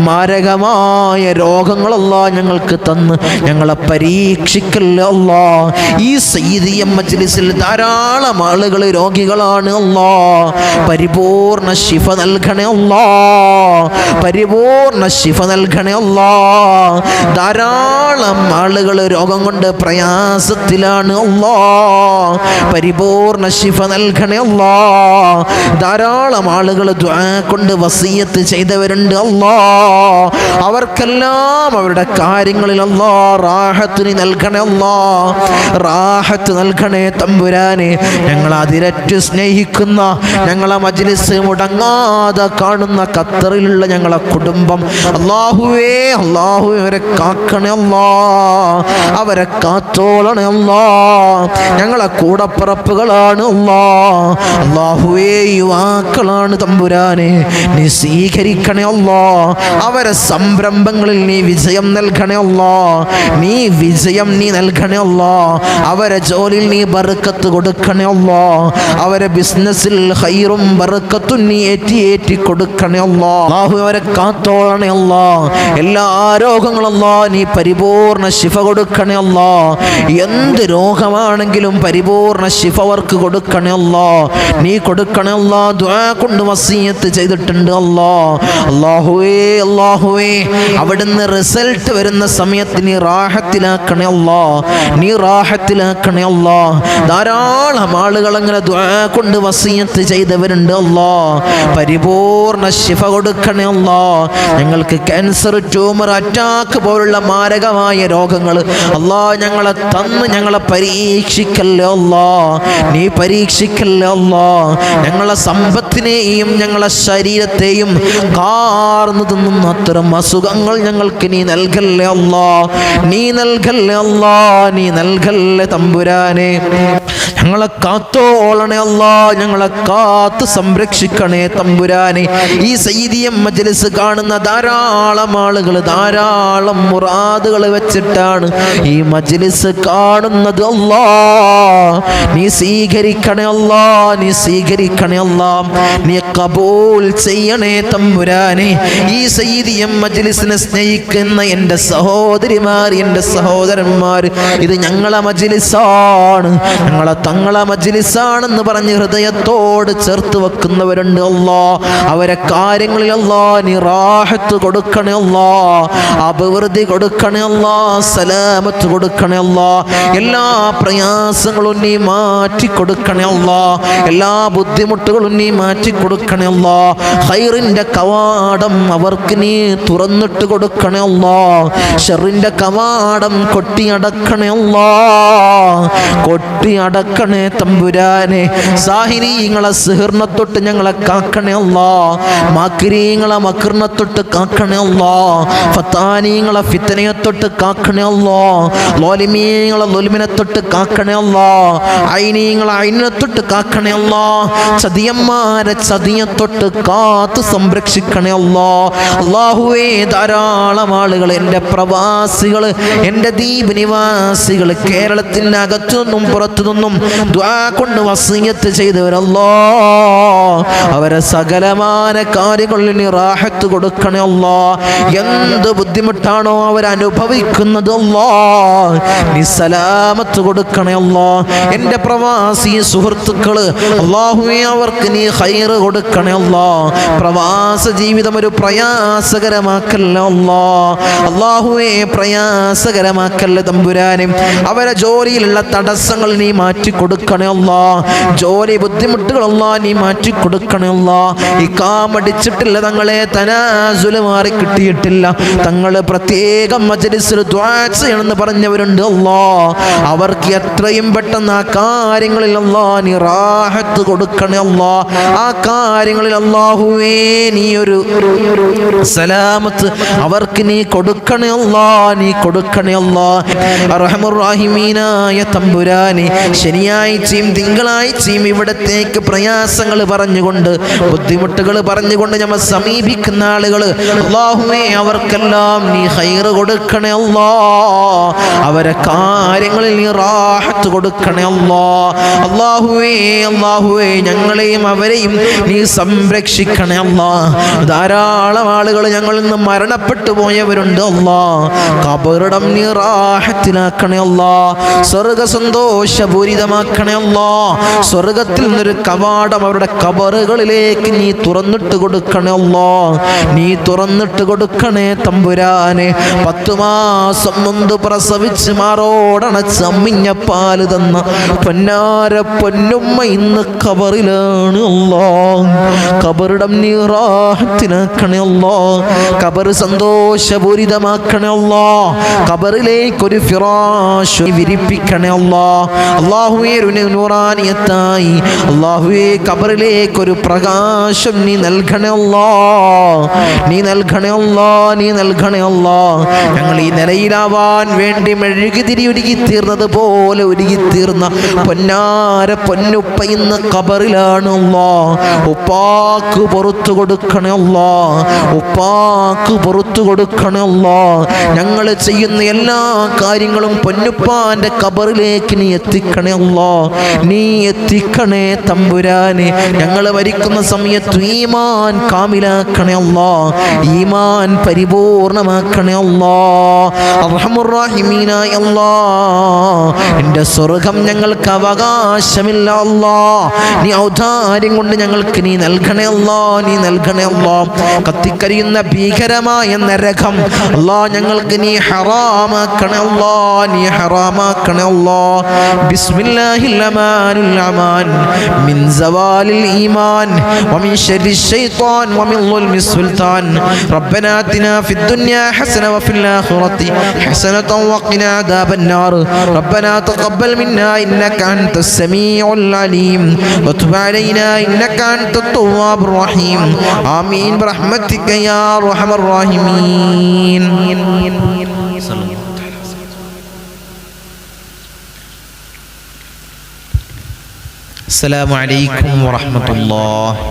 മാരകമായ രോഗങ്ങളല്ലാഹ് ഞങ്ങൾക്ക് തന്ന് ഞങ്ങളെ പരീക്ഷിക്കല്ലേ. അല്ലാഹ് ഈ സയ്യിദിയ മജ്ലിസിൽ ധാരാളം ആളുകൾ രോഗികളാണ്. അല്ലാഹ് പരിപൂർണ ശിഫ നൽകണേ. അല്ലാഹ് പരിപൂർണ ശിഫ നൽകണേ. അല്ലാഹ് ധാരാളം ആളുകൾ രോഗം കൊണ്ട് പ്രയാസത്തിലാണ്. അല്ലാഹ് പരിപൂർണ ശിഫ നൽകണേ. അല്ലാഹ് ധാരാളം ആളുകൾ ദുആ കൊണ്ട് വസിയത്ത് ചെയ്തവരുണ്ട്. അല്ലാഹ് അവർക്കെല്ലാം അവരുടെ കാര്യങ്ങളിൽ അല്ലാഹ് റാഹത്ത് നീ നൽകണേ. അല്ലാഹ് റാഹത്ത് നൽകണേ തമ്പുരാനെ. ഞങ്ങൾ അതിരറ്റ് സ്നേഹിക്കുന്ന, ഞങ്ങളെ മജ്ലിസ് മുടങ്ങാതെ കാണുന്ന ഖത്തറിലുള്ള ഞങ്ങളെ കുടുംബം അല്ലാഹുവേ അവരെ കാക്കണേ. അല്ലാഹ് അവരെ കാത്തോളണേ അല്ലാ. ഞങ്ങളെ കൂടപ്പിറപ്പുകളാണ് അല്ലാ. അല്ലാഹുവേ യുവാക്കളാണ് തമ്പുരാനെ, നീ സ്വീകരിക്കണേ അല്ലാ. അവരെ സംരംഭങ്ങളിൽ നീ വിജയം നൽകണേ അല്ലാ. നീ വിജയം നീ നൽകണേ അല്ലാ. അവരെ ജോലിയിൽ നീ ബർക്കത്ത് കൊടുക്കണേ അല്ലാ. അവരെ ബിസിനസ്സിൽ ഖൈറും ബർക്കത്തും നീ ഏറ്റി കൊടുക്കണേ അല്ലാ. അല്ലാഹു അവരെ കാത്തോളണേ അല്ലാ. എല്ലാ രോഗങ്ങളും അല്ലാ നീ പരിപൂർണ ശിഫ കൊടുക്കണേ അല്ലാ. എന്ത് രോഗമാണെങ്കിലും പരിപൂർണ ശിഫ അവർക്ക് കൊടുക്കണേ അല്ലാ. നീ കൊടുക്കണേ അല്ലാ. ദുആ കൊണ്ട് വസിയത്ത് ചെയ്തിട്ടുണ്ട് അല്ലാ. അല്ലാഹുവേ അല്ലാഹുവേ അവിടുന്ന് റിസൾട്ട് വരുന്ന സമയത്ത് നീ റാഹത്തിലാക്കണേ അല്ലാ. നീ റാഹത്തിലാക്കണേ അല്ലാ. ധാരാളം ആളുകൾ അങ്ങനെ ദുആ കൊണ്ട് വസിയത്ത് ചെയ്തവരുണ്ട് അല്ലാ. പരിപൂർണ ശിഫ കൊടുക്കണേ അല്ലാ. ഞങ്ങൾക്ക് ക്യാൻസർ, ട്യൂമർ, അറ്റാക്ക് പോലുള്ള മാരകമായ രോഗങ്ങൾ അല്ലാ ഞങ്ങളെ തന്ന് ഞങ്ങളെ പരീക്ഷിക്കല്ലേ അല്ലാ. നീ പരീക്ഷിക്കല്ലേ അല്ലാ. ഞങ്ങളെ സമ്പത്തിനെയും ഞങ്ങളെ ശരീരത്തെയും കാർന്നു തിന്നുന്ന അത്തരം അസുഖങ്ങൾ ഞങ്ങൾക്ക് നീ നൽകല്ലേ അല്ലാ. നീ നൽകല്ലേ അല്ലാ. നീ നൽകല്ലേ തമ്പുരാനെ. ഞങ്ങളെ കാത്തോളണേ അല്ലാ. ഞങ്ങളെ കാത്ത് സംരക്ഷിക്കണേ തമ്പുരാനെ. ഈ സയ്യിദിയം മജ്ലിസ് കാണുന്ന ധാരാളം ആളുകൾ ധാരാളം മുറാദുകൾ വെച്ചിട്ടാണ് ഈ മജ്ലിസ് കാണുന്നത് അല്ലാ. നീ സ്വീകരിക്കണേ അല്ലാ. നീ സ്വീകരിക്കണേ അല്ലാ. നീ കബൂൽ ചെയ്യണേ തമ്പുരാനെ. ഈ സയ്യിദിയം മജ്ലിസിനെ സ്നേഹിക്കുന്ന എൻ്റെ സഹോദരിമാർ, എൻ്റെ സഹോദരന്മാർ, ഇത് ഞങ്ങളെ മജ്ലിസാണ്, ഞങ്ങളെ തങ്ങളെ മജ്ലിസാണെന്ന് പറഞ്ഞ് ഹൃദയത്തോട് ചേർത്ത് വെക്കുന്നവരുണ്ട് അല്ലാ. അവരെ കാര്യങ്ങളിൽ അല്ലാ നീ റാഹത്ത് കൊടുക്കണേ അല്ലാ. അഭിവൃദ്ധി കൊടുക്കണേ അല്ലാ. സലാമത്ത് കൊടുക്കണേ അല്ലാ. എല്ലാ പ്രയാസങ്ങളും നീ മാറ്റി കൊടുക്കണേ അല്ലാ. എല്ലാ ബുദ്ധിമുട്ടുകളും നീ മാറ്റി കൊടുക്കണേ അല്ലാ. ഖൈറിന്റെ കവാടം അവർക്ക് നീ തുറന്നിട്ട് കൊടുക്കണേ അല്ലാ. ഷർറിന്റെ കവാടം കൊട്ടിയടക്കണേ അല്ലാ. കൊട്ടിയടക്കണേ തമ്പുരാനെ. സാഹിരീങ്ങളെ സിഹിറിനെ തൊട്ട് ഞങ്ങളെ കാക്കണേ അല്ലാ. മാക്കിരീങ്ങളെ മക്റിനെ തൊട്ട് കാക്കണേ അല്ലാ. ഫത്താനീങ്ങളെ ഫിത്തനയെ തൊട്ട് കാക്കണേ അല്ലാ. ലോലിമീങ്ങളെ ലുൽമിനെ തൊട്ട് കാക്കണേ അല്ലാ. ഐനീങ്ങളെ ഐനിനെ തൊട്ട് കാക്കണേ അല്ലാ. ചതിയന്മാരെ ചതിയെ തൊട്ട് കാത്ത് സംരക്ഷിക്കണേ അല്ലാ. അല്ലാഹുവേ ധാരാളം ആളുകൾ, എൻ്റെ പ്രവാസികൾ, എൻ്റെ ദ്വീപ് നിവാസികൾ, കേരളത്തിൻ്റെ അകത്തുനിന്നും പുറത്തു നിന്നും ദുആ കൊണ്ട് വസിയത്ത് ചെയ്തവരല്ലാ. അവരെ സകലമായ കാര്യങ്ങളിൽ നീ റാഹത്ത് കൊടുക്കണേ അല്ലാ. എന്ത് ബുദ്ധിമുട്ടാണോ അവരനുഭവിക്കുന്നത് അല്ലാ നീ സലാമത്ത് കൊടുക്കണേ അല്ലാ. എൻ്റെ പ്രവാസി സുഹൃത്തുക്കള് അല്ലാഹുവേ അവർക്ക് നീ ഖൈർ കൊടുക്കണേ അല്ലാ. പ്രവാസ ജീവിതം ഒരു പ്രയാസകരമാക്കല്ല അല്ലാ. അല്ലാഹുവേ പ്രയാസകരമാക്കല്ല തമ്പുരാനെ. അവരെ ജോലിയിലുള്ള തടസ്സങ്ങൾ നീ മാറ്റി കൊടുക്കണേ അല്ലാ. ജോലി ബുദ്ധിമുട്ടുകളല്ലാ നീ മാറ്റി കൊടുക്കണേ അല്ലാ. ഇഖാമടിച്ചിട്ടില്ല തങ്ങളെ, തനാസുല് മാറി കിട്ടിയിട്ടില്ല, തങ്ങൾ പ്രത്യേകം മജ്ലിസിൽ ദുആ ചെയ്യണമെന്ന് പറഞ്ഞവരുണ്ട് അല്ലാ. അവർക്ക് എത്രയും പെട്ടെന്ന് ആ കാര്യങ്ങളിൽ അല്ലാ നീ റാഹത്ത് കൊടുക്കണേ അല്ലാ. ആ കാര്യങ്ങളിൽ അല്ലാഹുവേ നീ ഒരു സലാമത്ത് അവർക്ക് നീ കൊടുക്കണേ അല്ലാ. നീ കൊടുക്കണേ അല്ലാ. അർഹമുർ റഹീമീനായ തമ്പുരാനെ, ശനിയാഴ്ചയും തിങ്കളാഴ്ചയും ഇവിടത്തേക്ക് പ്രയാസങ്ങൾ പറഞ്ഞുകൊണ്ട് ബുദ്ധിമുട്ടുകൾ പറഞ്ഞുകൊണ്ട് നമ്മൾ സമീപിക്കുന്ന ആളുകൾ അല്ലാഹുവേ അവർക്കെല്ലാം നീ ഖൈർ കൊടുക്കണേ അല്ലാ. അവരെ കാര്യങ്ങളിൽ നീ റാഹത്ത് കൊടുക്കണേ അല്ലാ. അല്ലാഹുവേ അല്ലാഹുവേ ഞങ്ങളെയും അവരെയും നീ സംരക്ഷിക്കണേ അല്ലാ. ധാരാളം ആളുകൾ ഞങ്ങളിൽ നിന്ന് മരണപ്പെട്ടു പോയവരുണ്ട് അല്ലാ. ഖബറിടം നീ റാഹത്തിലാക്കണേ അല്ലാ. സ്വർഗ സന്തോഷപൂരിതമാക്കണേ അല്ലാ. സ്വർഗത്തിൽ നിന്നൊരു കവാടം അവരുടെ ഖബറുകളിലേക്ക് നീ തുറന്നിട്ട് കൊടുക്കണേ അല്ലാ. നീ തുറന്നിട്ട് കൊടുക്കണേ തമ്പുരാനെ. 10 മാസം മുമ്പ് പ്രസവിച്ച് മാറോടണച്ച് അമ്മിഞ്ഞപ്പാൽ പാല് തന്ന പൊന്നാര പൊന്നുമ്മ ഇന്ന് ഖബറിലാണ് അല്ലാ. ഖബറിടം നീ റാഹത്തിനാക്കണേ അല്ലാ. ഖബർ സന്തോഷപൂരിതമാക്കണേ അല്ലാ. ഖബറിലേക്കൊരു ഫിറാശ് വിരിപ്പിക്കണേ അല്ലാ. അല്ലാഹുവേ നൂറാനിയത്തായി അല്ലാഹുവേ ഖബറിലേക്കൊരു പ്രകാശം നീ നൽകണേ അല്ലാ. നീ നൽകണേ അല്ലാ. നീ നൽകണേ അല്ലാ. ഞങ്ങൾ ഈ നിലയിലാവാൻ വേണ്ടി മെഴുകുതിരി ഒരുക്കിത്തീർന്നത് പോലെ ഒരുക്കിത്തീർന്ന പൊന്നാര പൊന്നുപ്പ ഇന്ന് ഖബറിലാണ് അല്ലാ. ഉപ്പാക്ക് പുറത്തു കൊടുക്കണേ അല്ലാ. ഉപ്പാക്ക് പുറത്തു കൊടുക്കണേ അല്ലാ. ഞങ്ങൾ ചെയ്യുന്ന എല്ലാ കാര്യങ്ങളും പൊന്നുപ്പാന്റെ ഖബറിലേക്ക് നീ എത്തിക്കണേ അല്ലാ. നീ എത്തിക്കണേ തമ്പുരാനെ. ഞങ്ങൾ മരിക്കുന്ന സമയത്ത് ഈമാൻ കാമിലാക്കണേ അല്ലാ. ഈമാൻ പരിപൂർണമാക്കണേ അല്ലാ. അർഹമുർ റഹീമീനായ അല്ലാ, നിന്റെ സ്വർഗം ഞങ്ങൾക്ക് അവകാശമില്ല അല്ലാ. നീ ഔദാര്യം കൊണ്ട് ഞങ്ങൾക്ക് നീ നൽകണേ അല്ലാ. നീ നൽകണേ അല്ലാ. കത്തിക്കരിയുന്ന ഭീകരമായ നരകം അല്ലാ ഞങ്ങൾക്ക് നീ ഹറാമാക്കണേ അല്ലാ. നീ ഹറാമാക്കണേ അല്ലാ. ബിസ്മില്ലാഹിൽ അമാനുൽ അമാൻ മിൻ സവാലിൽ ഈമാൻ വമിൻ ശർരി ശൈത്താൻ വമിൻ ളുൽമിസ് സുൽത്താൻ. റബ്ബനാ ആതിനാ ഫിദ് ദുനിയാ ഹസന വഫിൽ ആഖിറതി ഹസനതൻ വഖിനാ അദാബൻ നാർ. റബ്ബനാ തഖബ്ബൽ മിന്നാ ഇന്നക അൻതസ് സമീഉൽ അലീം വതുബ് അലൈനാ ഇന്നക അൻതത് തവ്വാബുർ റഹീം. ആമീൻ ബിറഹ്മതിക യാ അർഹമർ റഹീമീൻ. അസ്സലാമു അലൈക്കും വറഹ്മത്തുള്ളാഹി.